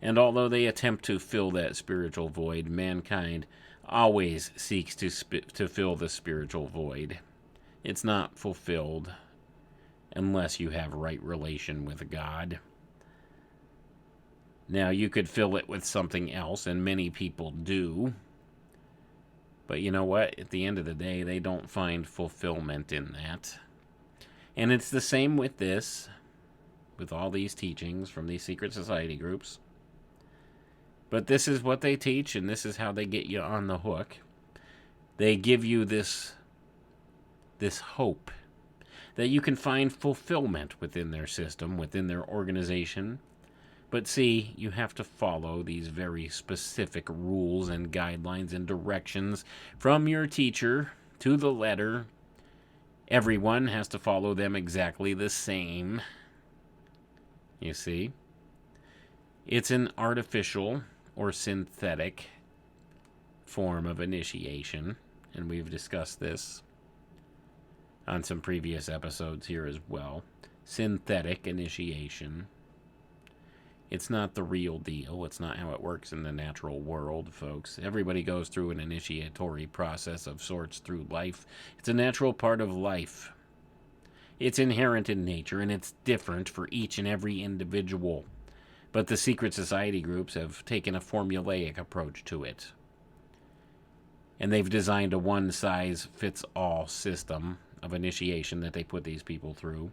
And although they attempt to fill that spiritual void, mankind always seeks to fill the spiritual void. It's not fulfilled unless you have right relation with God. Now, you could fill it with something else, and many people do. But you know what? At the end of the day, they don't find fulfillment in that. And it's the same with this, with all these teachings from these secret society groups. But this is what they teach, and this is how they get you on the hook. They give you this hope that you can find fulfillment within their system, within their organization. But see, you have to follow these very specific rules and guidelines and directions from your teacher to the letter. Everyone has to follow them exactly the same. You see? It's an artificial or synthetic form of initiation, and we've discussed this on some previous episodes here as well. Synthetic initiation. It's not the real deal. It's not how it works in the natural world, folks. Everybody goes through an initiatory process of sorts through life. It's a natural part of life. It's inherent in nature, and it's different for each and every individual. But the secret society groups have taken a formulaic approach to it. And they've designed a one-size-fits-all system of initiation that they put these people through.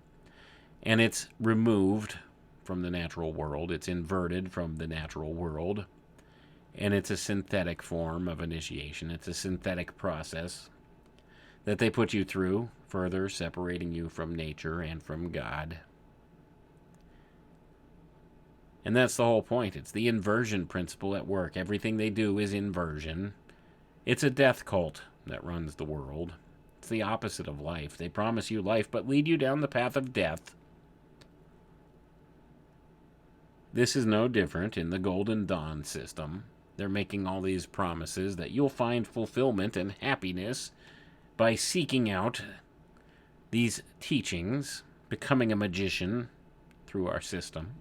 And it's removed from the natural world. It's inverted from the natural world. And it's a synthetic form of initiation. It's a synthetic process that they put you through, further separating you from nature and from God. And that's the whole point. It's the inversion principle at work. Everything they do is inversion. It's a death cult that runs the world. It's the opposite of life. They promise you life, but lead you down the path of death. This is no different in the Golden Dawn system. They're making all these promises that you'll find fulfillment and happiness by seeking out these teachings, becoming a magician through our system.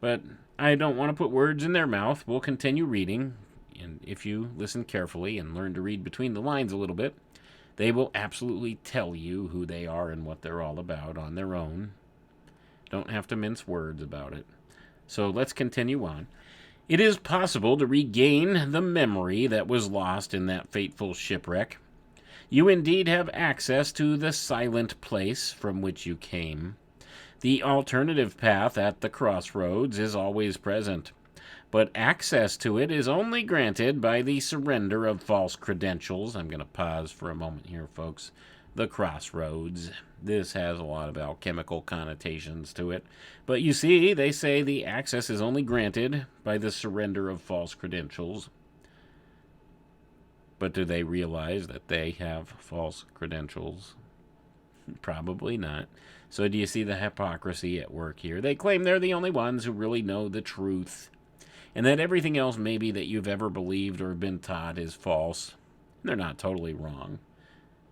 But I don't want to put words in their mouth. We'll continue reading. And if you listen carefully and learn to read between the lines a little bit, they will absolutely tell you who they are and what they're all about on their own. Don't have to mince words about it. So let's continue on. It is possible to regain the memory that was lost in that fateful shipwreck. You indeed have access to the silent place from which you came. The alternative path at the crossroads is always present, but access to it is only granted by the surrender of false credentials. I'm going to pause for a moment here, folks. The crossroads. This has a lot of alchemical connotations to it. But you see, they say the access is only granted by the surrender of false credentials. But do they realize that they have false credentials? Probably not. So do you see the hypocrisy at work here? They claim they're the only ones who really know the truth, and that everything else maybe that you've ever believed or been taught is false. They're not totally wrong.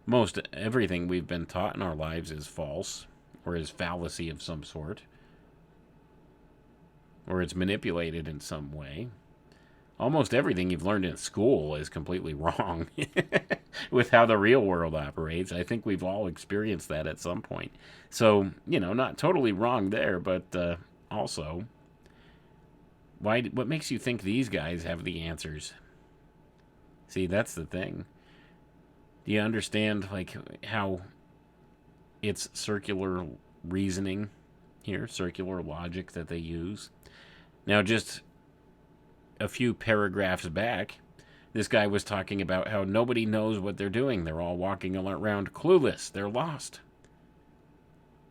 Most everything we've been taught in our lives is false, or is fallacy of some sort, or it's manipulated in some way. Almost everything you've learned in school is completely wrong with how the real world operates. I think we've all experienced that at some point. So, not totally wrong there, but also, what makes you think these guys have the answers? See, that's the thing. Do you understand, how it's circular reasoning here, circular logic that they use? Now, just a few paragraphs back, this guy was talking about how nobody knows what they're doing. They're all walking around clueless. They're lost.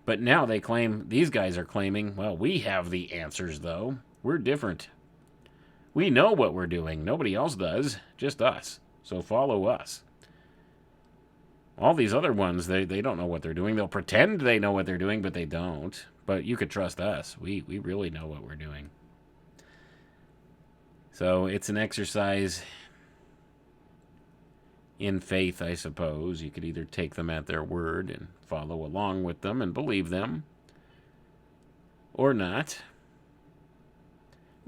But now these guys are claiming, well, we have the answers, though. We're different. We know what we're doing. Nobody else does, just us. So follow us. All these other ones, they don't know what they're doing. They'll pretend they know what they're doing, but they don't. But you could trust us. We really know what we're doing. So it's an exercise in faith, I suppose. You could either take them at their word and follow along with them and believe them, or not.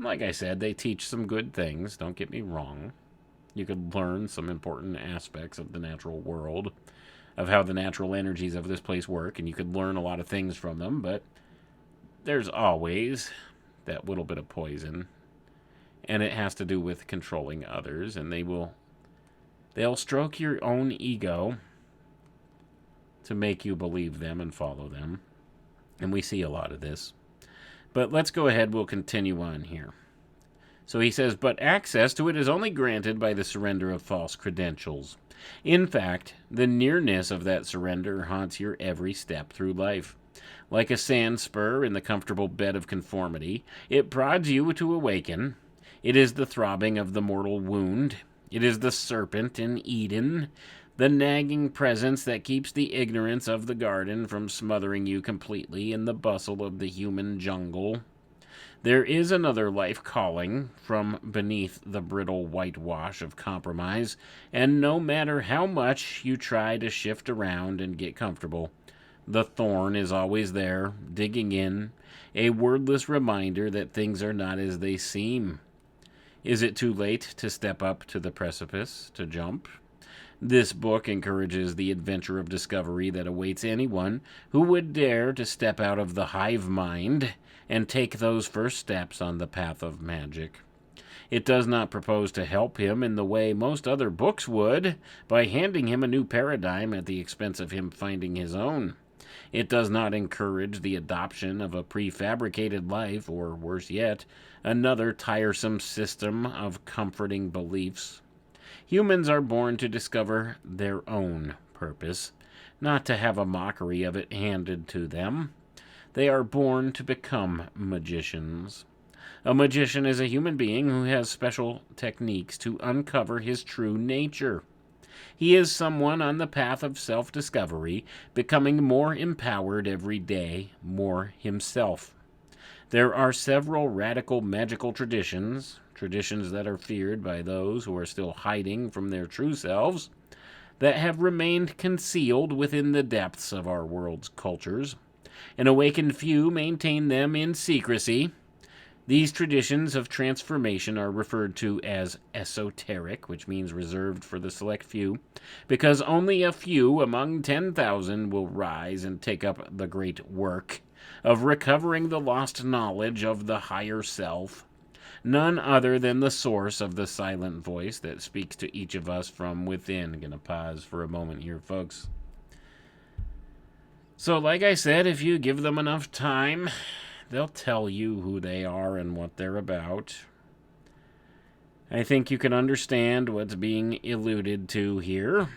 Like I said, they teach some good things, don't get me wrong. You could learn some important aspects of the natural world, of how the natural energies of this place work, and you could learn a lot of things from them, but there's always that little bit of poison, and it has to do with controlling others, and they'll stroke your own ego to make you believe them and follow them, and we see a lot of this. But let's go ahead, we'll continue on here. So he says, but access to it is only granted by the surrender of false credentials. In fact, the nearness of that surrender haunts your every step through life. Like a sand spur in the comfortable bed of conformity, it prods you to awaken. It is the throbbing of the mortal wound. It is the serpent in Eden, the nagging presence that keeps the ignorance of the garden from smothering you completely in the bustle of the human jungle. There is another life calling from beneath the brittle whitewash of compromise, and no matter how much you try to shift around and get comfortable, the thorn is always there, digging in, a wordless reminder that things are not as they seem. Is it too late to step up to the precipice, to jump? This book encourages the adventure of discovery that awaits anyone who would dare to step out of the hive mind and take those first steps on the path of magic. It does not propose to help him in the way most other books would, by handing him a new paradigm at the expense of him finding his own. It does not encourage the adoption of a prefabricated life, or worse yet, another tiresome system of comforting beliefs. Humans are born to discover their own purpose, not to have a mockery of it handed to them. They are born to become magicians. A magician is a human being who has special techniques to uncover his true nature. He is someone on the path of self-discovery, becoming more empowered every day, more himself. There are several radical magical traditions that are feared by those who are still hiding from their true selves, that have remained concealed within the depths of our world's cultures. An awakened few maintain them in secrecy. These traditions of transformation are referred to as esoteric, which means reserved for the select few, because only a few among 10,000 will rise and take up the great work of recovering the lost knowledge of the higher self, none other than the source of the silent voice that speaks to each of us from within. I'm going to pause for a moment here, folks. So, like I said, if you give them enough time, they'll tell you who they are and what they're about. I think you can understand what's being alluded to here. I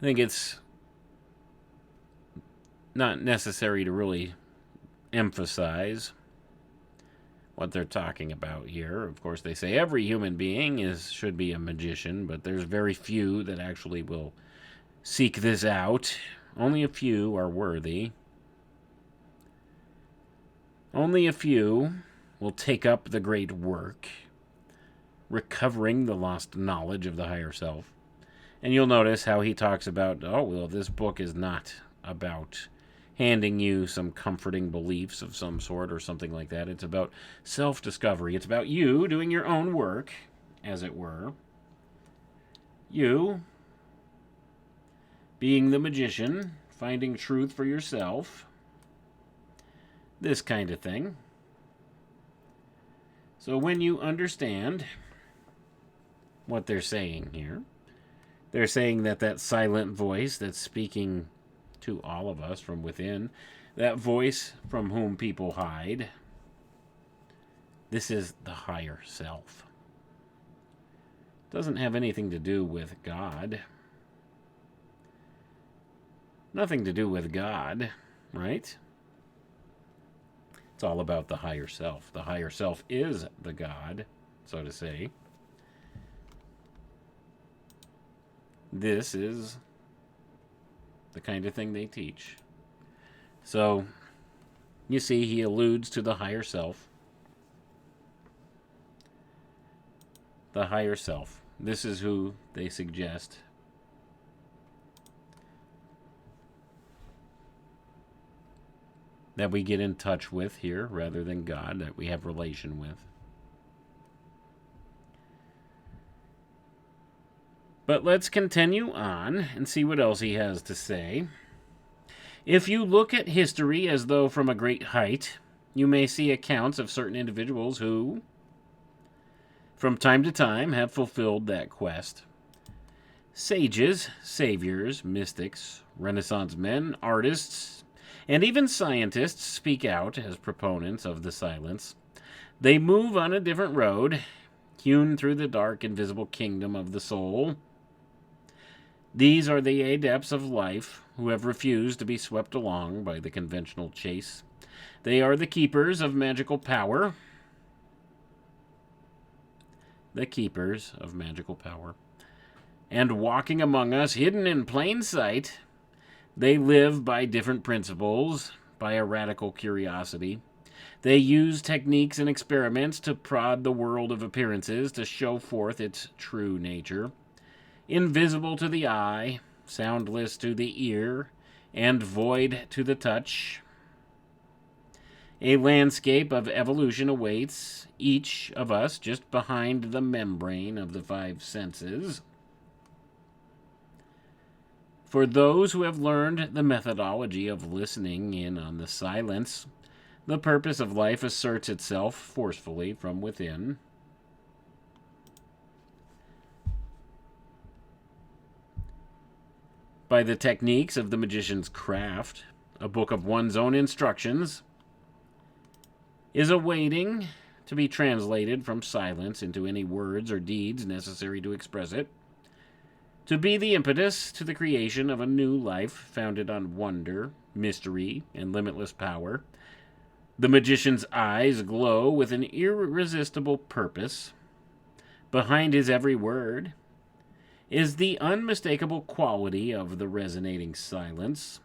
think it's not necessary to really emphasize what they're talking about here. Of course, they say every human being should be a magician, but there's very few that actually will seek this out. Only a few are worthy. Only a few will take up the great work, recovering the lost knowledge of the higher self. And you'll notice how he talks about, this book is not about handing you some comforting beliefs of some sort or something like that. It's about self-discovery. It's about you doing your own work, as it were. You being the magician, finding truth for yourself. This kind of thing. So when you understand what they're saying here, they're saying that silent voice that's speaking to all of us from within, that voice from whom people hide, this is the higher self. It doesn't have anything to do with God. Nothing to do with God, right? It's all about the higher self. The higher self is the God, so to say. This is the kind of thing they teach. So, you see, he alludes to the higher self. The higher self. This is who they suggest that we get in touch with here rather than God, that we have relation with. But let's continue on and see what else he has to say. If you look at history as though from a great height, you may see accounts of certain individuals who, from time to time, have fulfilled that quest. Sages, saviors, mystics, Renaissance men, artists, and even scientists speak out as proponents of the silence. They move on a different road, hewn through the dark, invisible kingdom of the soul. These are the adepts of life who have refused to be swept along by the conventional chase. They are the keepers of magical power. The keepers of magical power. And walking among us, hidden in plain sight, they live by different principles, by a radical curiosity. They use techniques and experiments to prod the world of appearances to show forth its true nature. Invisible to the eye, soundless to the ear, and void to the touch. A landscape of evolution awaits each of us just behind the membrane of the five senses. For those who have learned the methodology of listening in on the silence, the purpose of life asserts itself forcefully from within. By the techniques of the magician's craft, a book of one's own instructions is awaiting to be translated from silence into any words or deeds necessary to express it, to be the impetus to the creation of a new life founded on wonder, mystery, and limitless power. The magician's eyes glow with an irresistible purpose. Behind his every word is the unmistakable quality of the resonating silence.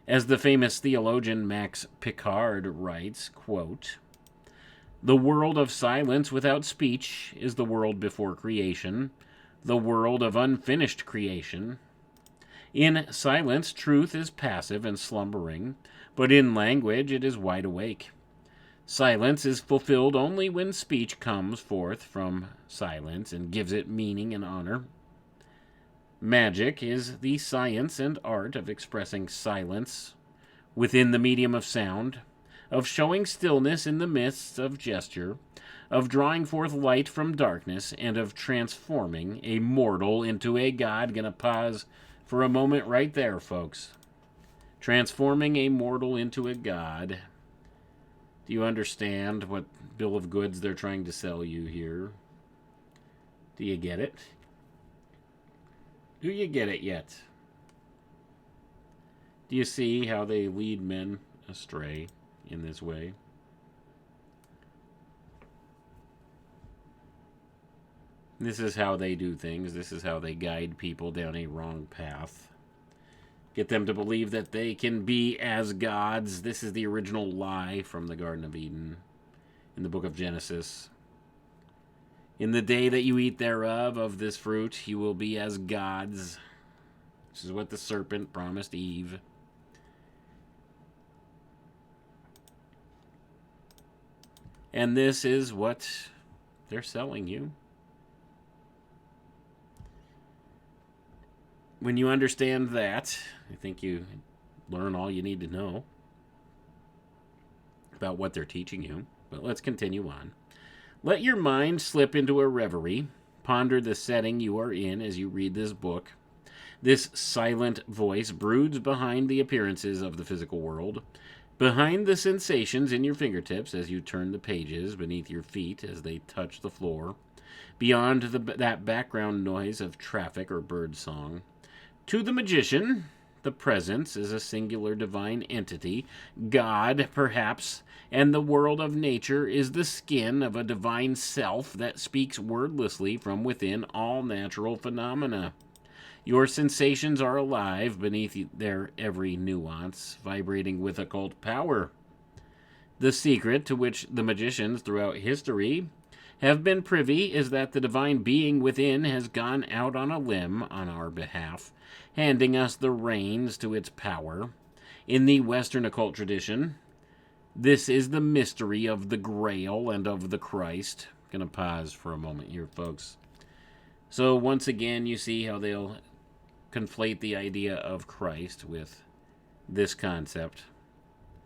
As the famous theologian Max Picard writes, quote, "The world of silence without speech is the world before creation, the world of unfinished creation. In silence, truth is passive and slumbering, but in language it is wide awake. Silence is fulfilled only when speech comes forth from silence and gives it meaning and honor. Magic is the science and art of expressing silence within the medium of sound, of showing stillness in the midst of gesture, of drawing forth light from darkness, and of transforming a mortal into a god." Gonna pause for a moment right there, folks. Transforming a mortal into a god. Do you understand what bill of goods they're trying to sell you here? Do you get it? Do you get it yet? Do you see how they lead men astray in this way? This is how they do things. This is how they guide people down a wrong path. Get them to believe that they can be as gods. This is the original lie from the Garden of Eden in the book of Genesis. "In the day that you eat thereof of this fruit, you will be as gods." This is what the serpent promised Eve. And this is what they're selling you. When you understand that, I think you learn all you need to know about what they're teaching you. But let's continue on. Let your mind slip into a reverie. Ponder the setting you are in as you read this book. This silent voice broods behind the appearances of the physical world, behind the sensations in your fingertips as you turn the pages, beneath your feet as they touch the floor, beyond that background noise of traffic or bird song. To the magician, the presence is a singular divine entity, God, perhaps, and the world of nature is the skin of a divine self that speaks wordlessly from within all natural phenomena. Your sensations are alive beneath their every nuance, vibrating with occult power. The secret to which the magicians throughout history have been privy is that the divine being within has gone out on a limb on our behalf, handing us the reins to its power. In the Western occult tradition, this is the mystery of the Grail and of the Christ. I'm going to pause for a moment here, folks. So once again, you see how they'll conflate the idea of Christ with this concept.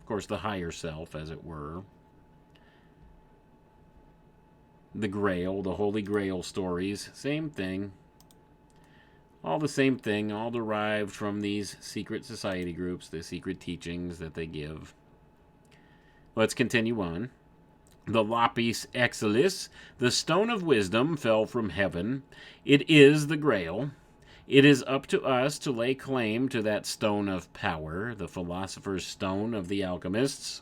Of course, the higher self, as it were. The Grail, the Holy Grail stories, same thing. All the same thing, all derived from these secret society groups, the secret teachings that they give. Let's continue on. The Lapis Exilis, the stone of wisdom, fell from heaven. It is the Grail. It is up to us to lay claim to that stone of power, the philosopher's stone of the alchemists.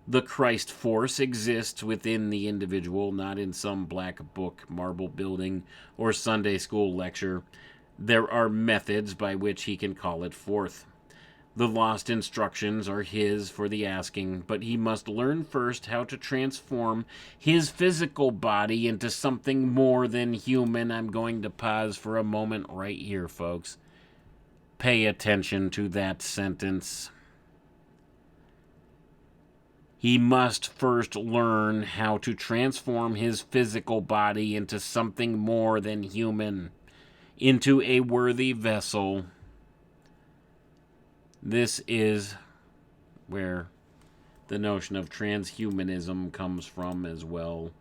The Christ force exists within the individual, not in some black book, marble building, or Sunday school lecture. There are methods by which he can call it forth. The lost instructions are his for the asking, but he must learn first how to transform his physical body into something more than human. I'm going to pause for a moment right here, folks. Pay attention to that sentence. He must first learn how to transform his physical body into something more than human, into a worthy vessel. This is where the notion of transhumanism comes from as well.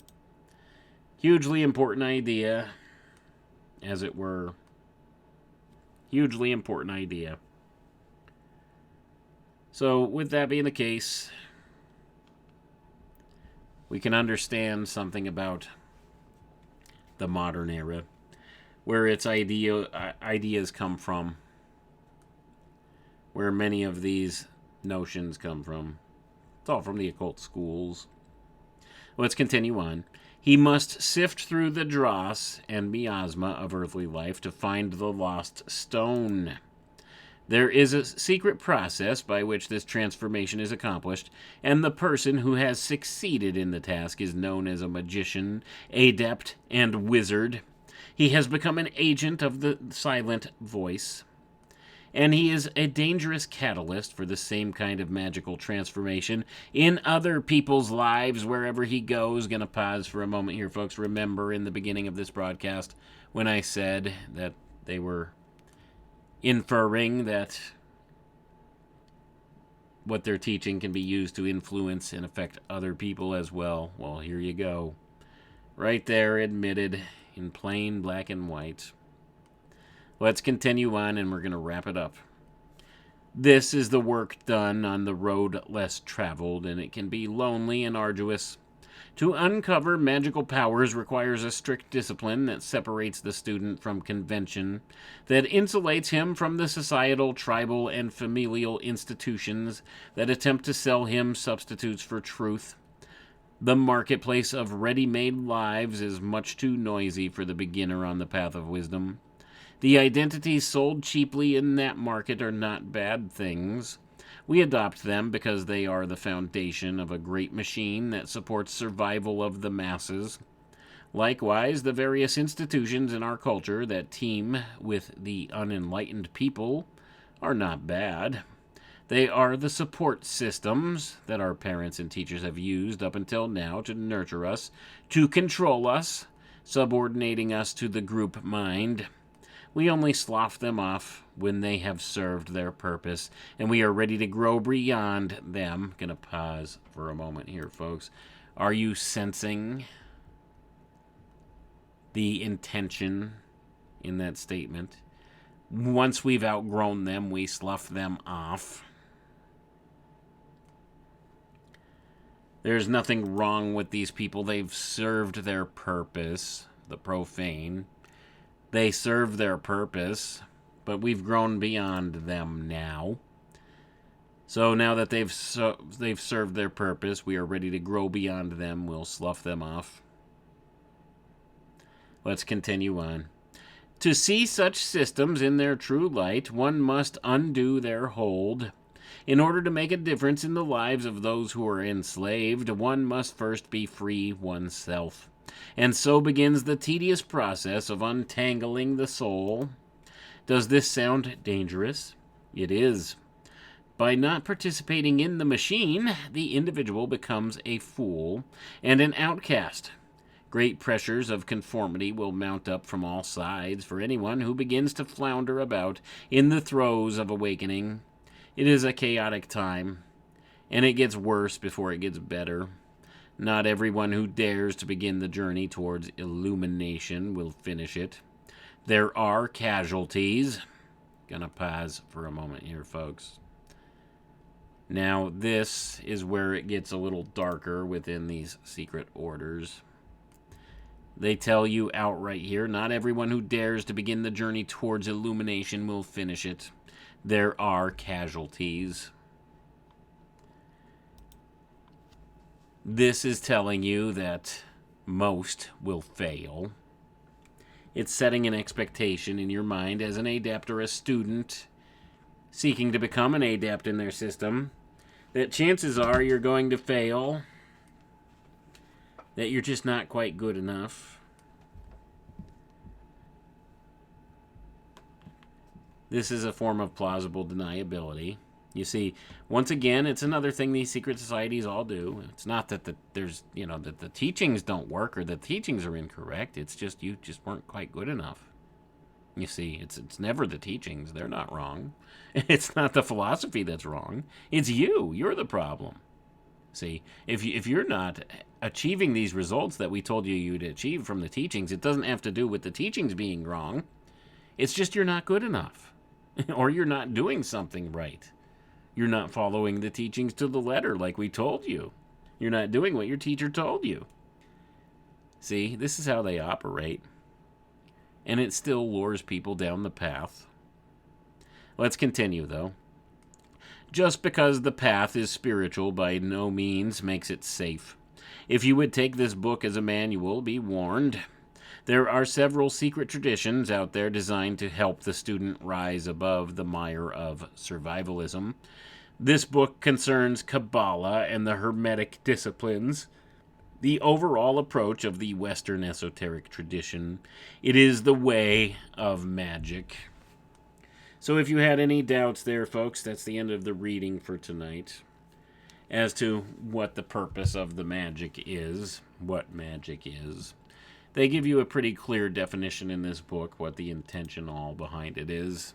Hugely important idea, as it were. Hugely important idea. So, with that being the case, we can understand something about the modern era, where its ideas come from, where many of these notions come from. It's all from the occult schools. Let's continue on. He must sift through the dross and miasma of earthly life to find the lost stone. There is a secret process by which this transformation is accomplished, and the person who has succeeded in the task is known as a magician, adept, and wizard. He has become an agent of the silent voice, and he is a dangerous catalyst for the same kind of magical transformation in other people's lives wherever he goes. Gonna pause for a moment here, folks. Remember in the beginning of this broadcast when I said that they were inferring that what they're teaching can be used to influence and affect other people as well. Well, here you go. Right there, admitted in plain black and white. Let's continue on, and we're going to wrap it up. This is the work done on the road less traveled, and it can be lonely and arduous. To uncover magical powers requires a strict discipline that separates the student from convention, that insulates him from the societal, tribal, and familial institutions that attempt to sell him substitutes for truth. The marketplace of ready-made lives is much too noisy for the beginner on the path of wisdom. The identities sold cheaply in that market are not bad things. We adopt them because they are the foundation of a great machine that supports survival of the masses. Likewise, the various institutions in our culture that team with the unenlightened people are not bad. They are the support systems that our parents and teachers have used up until now to nurture us, to control us, subordinating us to the group mind. We only slough them off when they have served their purpose, and we are ready to grow beyond them. Gonna pause for a moment here, folks. Are you sensing the intention in that statement? Once we've outgrown them, we slough them off. There's nothing wrong with these people. They've served their purpose, the profane. They serve their purpose, but we've grown beyond them now. So now that they've served their purpose, we are ready to grow beyond them. We'll slough them off. Let's continue on. To see such systems in their true light, one must undo their hold. In order to make a difference in the lives of those who are enslaved, one must first be free oneself. And so begins the tedious process of untangling the soul. Does this sound dangerous? It is. By not participating in the machine, the individual becomes a fool and an outcast. Great pressures of conformity will mount up from all sides for anyone who begins to flounder about in the throes of awakening. It is a chaotic time, and it gets worse before it gets better. Not everyone who dares to begin the journey towards illumination will finish it. There are casualties. Gonna pause for a moment here, folks. Now, this is where it gets a little darker within these secret orders. They tell you outright here, not everyone who dares to begin the journey towards illumination will finish it. There are casualties. This is telling you that most will fail. It's setting an expectation in your mind as an adept or a student seeking to become an adept in their system, that chances are you're going to fail, that you're just not quite good enough. This is a form of plausible deniability. You see, once again, it's another thing these secret societies all do. It's not that that the teachings don't work or the teachings are incorrect. It's just you just weren't quite good enough. You see, it's never the teachings. They're not wrong. It's not the philosophy that's wrong. It's you. You're the problem. See, if you're not achieving these results that we told you you'd achieve from the teachings, it doesn't have to do with the teachings being wrong. It's just you're not good enough. Or you're not doing something right. You're not following the teachings to the letter like we told you. You're not doing what your teacher told you. See, this is how they operate. And it still lures people down the path. Let's continue, though. Just because the path is spiritual by no means makes it safe. If you would take this book as a manual, be warned. There are several secret traditions out there designed to help the student rise above the mire of survivalism. This book concerns Kabbalah and the Hermetic disciplines, the overall approach of the Western esoteric tradition. It is the way of magic. So if you had any doubts there, folks, that's the end of the reading for tonight as to what the purpose of the magic is, what magic is. They give you a pretty clear definition in this book what the intention all behind it is.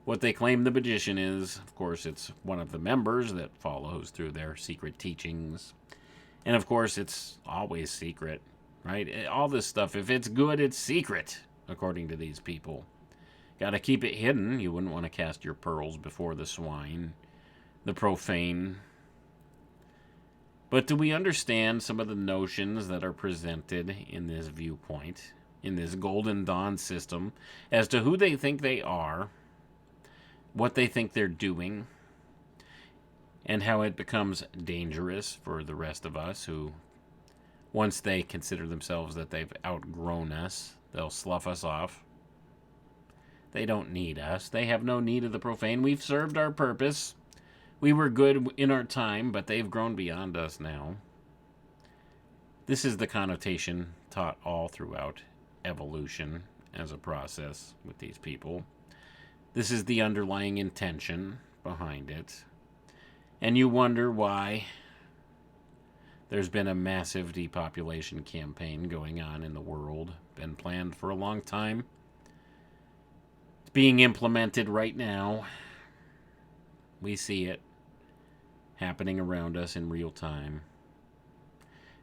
What they claim the magician is, of course, it's one of the members that follows through their secret teachings. And of course, it's always secret, right? All this stuff, if it's good, it's secret, according to these people. Got to keep it hidden. You wouldn't want to cast your pearls before the swine, the profane. But do we understand some of the notions that are presented in this viewpoint, in this Golden Dawn system, as to who they think they are, what they think they're doing, and how it becomes dangerous for the rest of us who, once they consider themselves that they've outgrown us, they'll slough us off. They don't need us. They have no need of the profane. We've served our purpose. We were good in our time, but they've grown beyond us now. This is the connotation taught all throughout evolution as a process with these people. This is the underlying intention behind it. And you wonder why there's been a massive depopulation campaign going on in the world, been planned for a long time. It's being implemented right now. We see it happening around us in real time.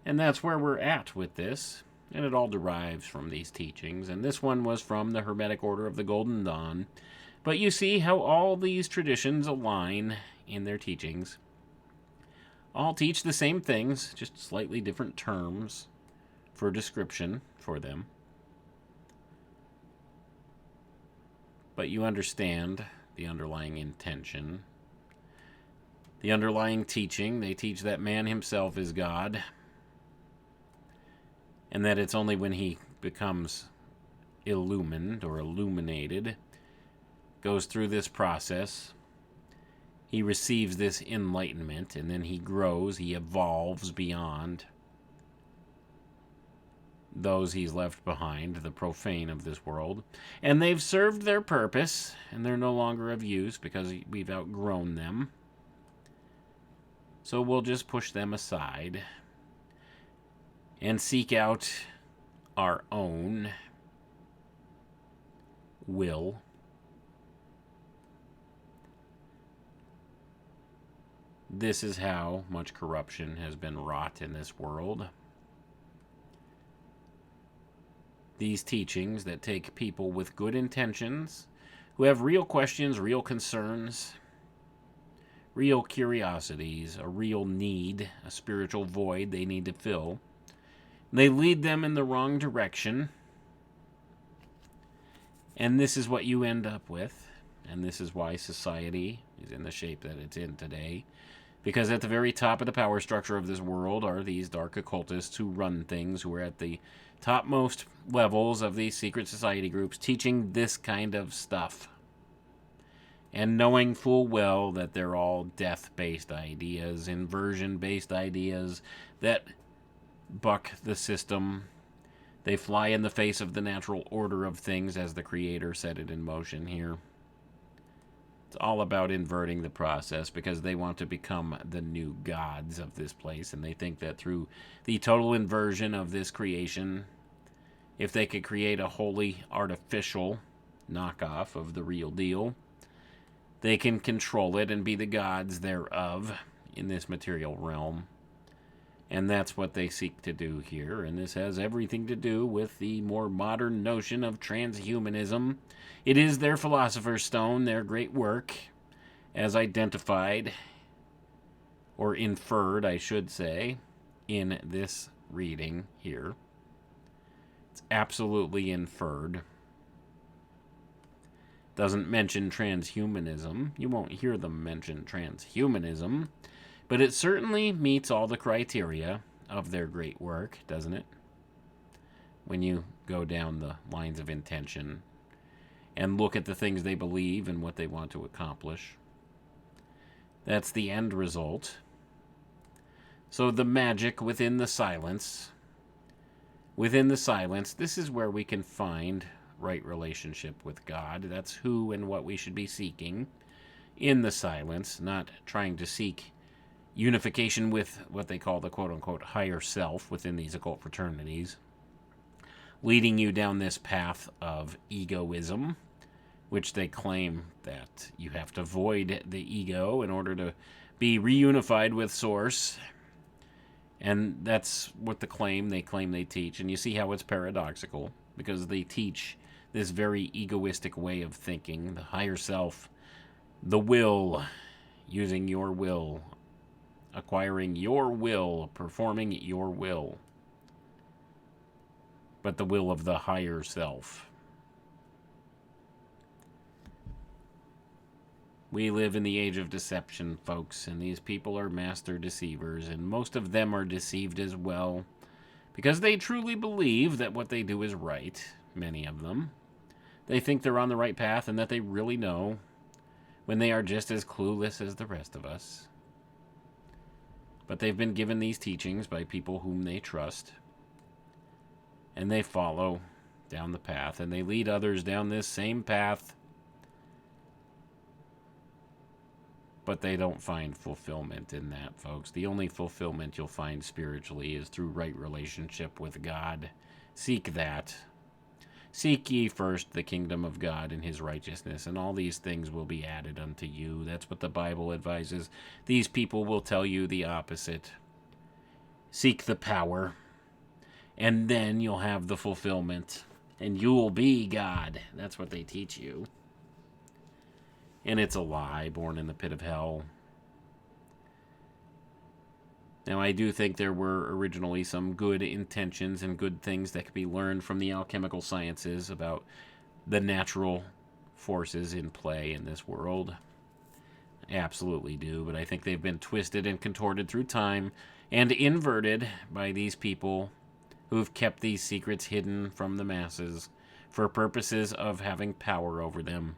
And that's where we're at with this. And it all derives from these teachings. And this one was from the Hermetic Order of the Golden Dawn. But you see how all these traditions align in their teachings. All teach the same things, just slightly different terms for description for them. but you understand the underlying intention. The underlying teaching, they teach that man himself is God, and that it's only when he becomes illumined or illuminated, goes through this process, he receives this enlightenment, and then he grows, he evolves beyond those he's left behind, the profane of this world. And they've served their purpose, and they're no longer of use because we've outgrown them. So we'll just push them aside and seek out our own will. This is how much corruption has been wrought in this world. These teachings that take people with good intentions, who have real questions, real concerns, real curiosities, a real need, a spiritual void they need to fill. They lead them in the wrong direction. And this is what you end up with. And this is why society is in the shape that it's in today. Because at the very top of the power structure of this world are these dark occultists who run things, who are at the topmost levels of these secret society groups, teaching this kind of stuff. And knowing full well that they're all death-based ideas, inversion-based ideas that buck the system. They fly in the face of the natural order of things as the Creator set it in motion here. It's all about inverting the process because they want to become the new gods of this place, and they think that through the total inversion of this creation, if they could create a wholly artificial knockoff of the real deal, they can control it and be the gods thereof in this material realm. And that's what they seek to do here, and this has everything to do with the more modern notion of transhumanism. It is their philosopher's stone, their great work, as identified, or inferred, I should say, in this reading here. It's absolutely inferred. Doesn't mention transhumanism. You won't hear them mention transhumanism. But it certainly meets all the criteria of their great work, doesn't it? When you go down the lines of intention and look at the things they believe and what they want to accomplish. That's the end result. So the magic within the silence. Within the silence, this is where we can find right relationship with God. That's who and what we should be seeking in the silence, not trying to seek unification with what they call the quote-unquote higher self within these occult fraternities, leading you down this path of egoism, which they claim that you have to void the ego in order to be reunified with Source. And that's what they claim they teach. And you see how it's paradoxical, because they teach this very egoistic way of thinking, the higher self, the will, using your will, acquiring your will, performing your will, but the will of the higher self. We live in the age of deception, folks, and these people are master deceivers, and most of them are deceived as well, because they truly believe that what they do is right, many of them. They think they're on the right path and that they really know, when they are just as clueless as the rest of us. But they've been given these teachings by people whom they trust. And they follow down the path. And they lead others down this same path. But they don't find fulfillment in that, folks. The only fulfillment you'll find spiritually is through right relationship with God. Seek that. Seek ye first the kingdom of God and his righteousness, and all these things will be added unto you. That's what the Bible advises. These people will tell you the opposite. Seek the power, and then you'll have the fulfillment, and you'll be God. That's what they teach you. And it's a lie, born in the pit of hell. Now, I do think there were originally some good intentions and good things that could be learned from the alchemical sciences about the natural forces in play in this world. Absolutely do, but I think they've been twisted and contorted through time and inverted by these people who've kept these secrets hidden from the masses for purposes of having power over them.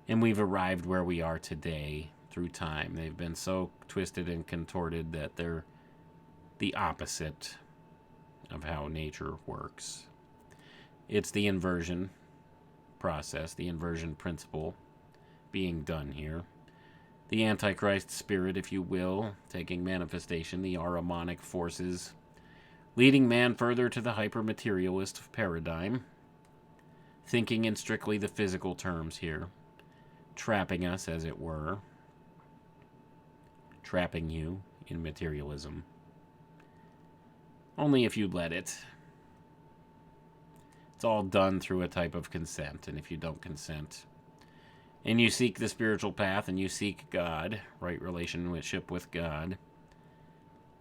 And we've arrived where we are today through time. They've been so twisted and contorted that they're the opposite of how nature works. It's the inversion process, the inversion principle being done here. The Antichrist spirit, if you will, taking manifestation, the Ahrimanic forces, leading man further to the hyper-materialist paradigm, thinking in strictly the physical terms here, trapping us, as it were, trapping you in materialism. Only if you let it. It's all done through a type of consent, and if you don't consent, and you seek the spiritual path, and you seek God, right relationship with God,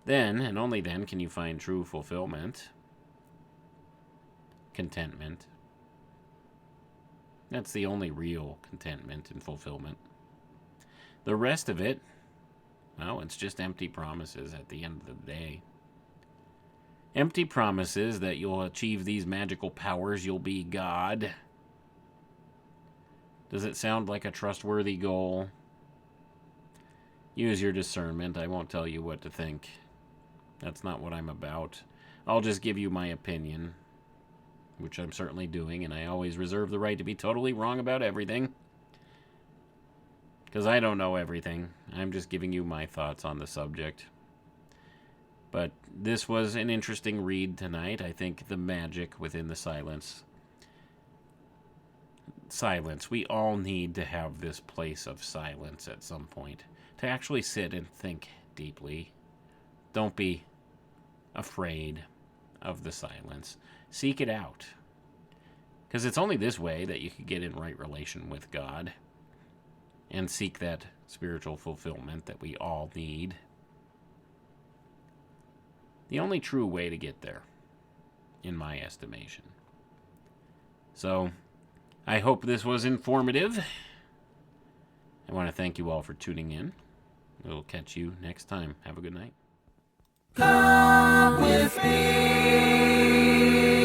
then, and only then, can you find true fulfillment, contentment. That's the only real contentment and fulfillment. The rest of it, well, it's just empty promises at the end of the day. Empty promises that you'll achieve these magical powers, you'll be God. Does it sound like a trustworthy goal? Use your discernment. I won't tell you what to think. That's not what I'm about. I'll just give you my opinion, which I'm certainly doing, and I always reserve the right to be totally wrong about everything. Because I don't know everything. I'm just giving you my thoughts on the subject. But this was an interesting read tonight. I think the magic within the silence. Silence. We all need to have this place of silence at some point. To actually sit and think deeply. Don't be afraid of the silence. Seek it out. Because it's only this way that you can get in right relation with God. And seek that spiritual fulfillment that we all need. The only true way to get there, in my estimation. So, I hope this was informative. I want to thank you all for tuning in. We'll catch you next time. Have a good night. Come with me.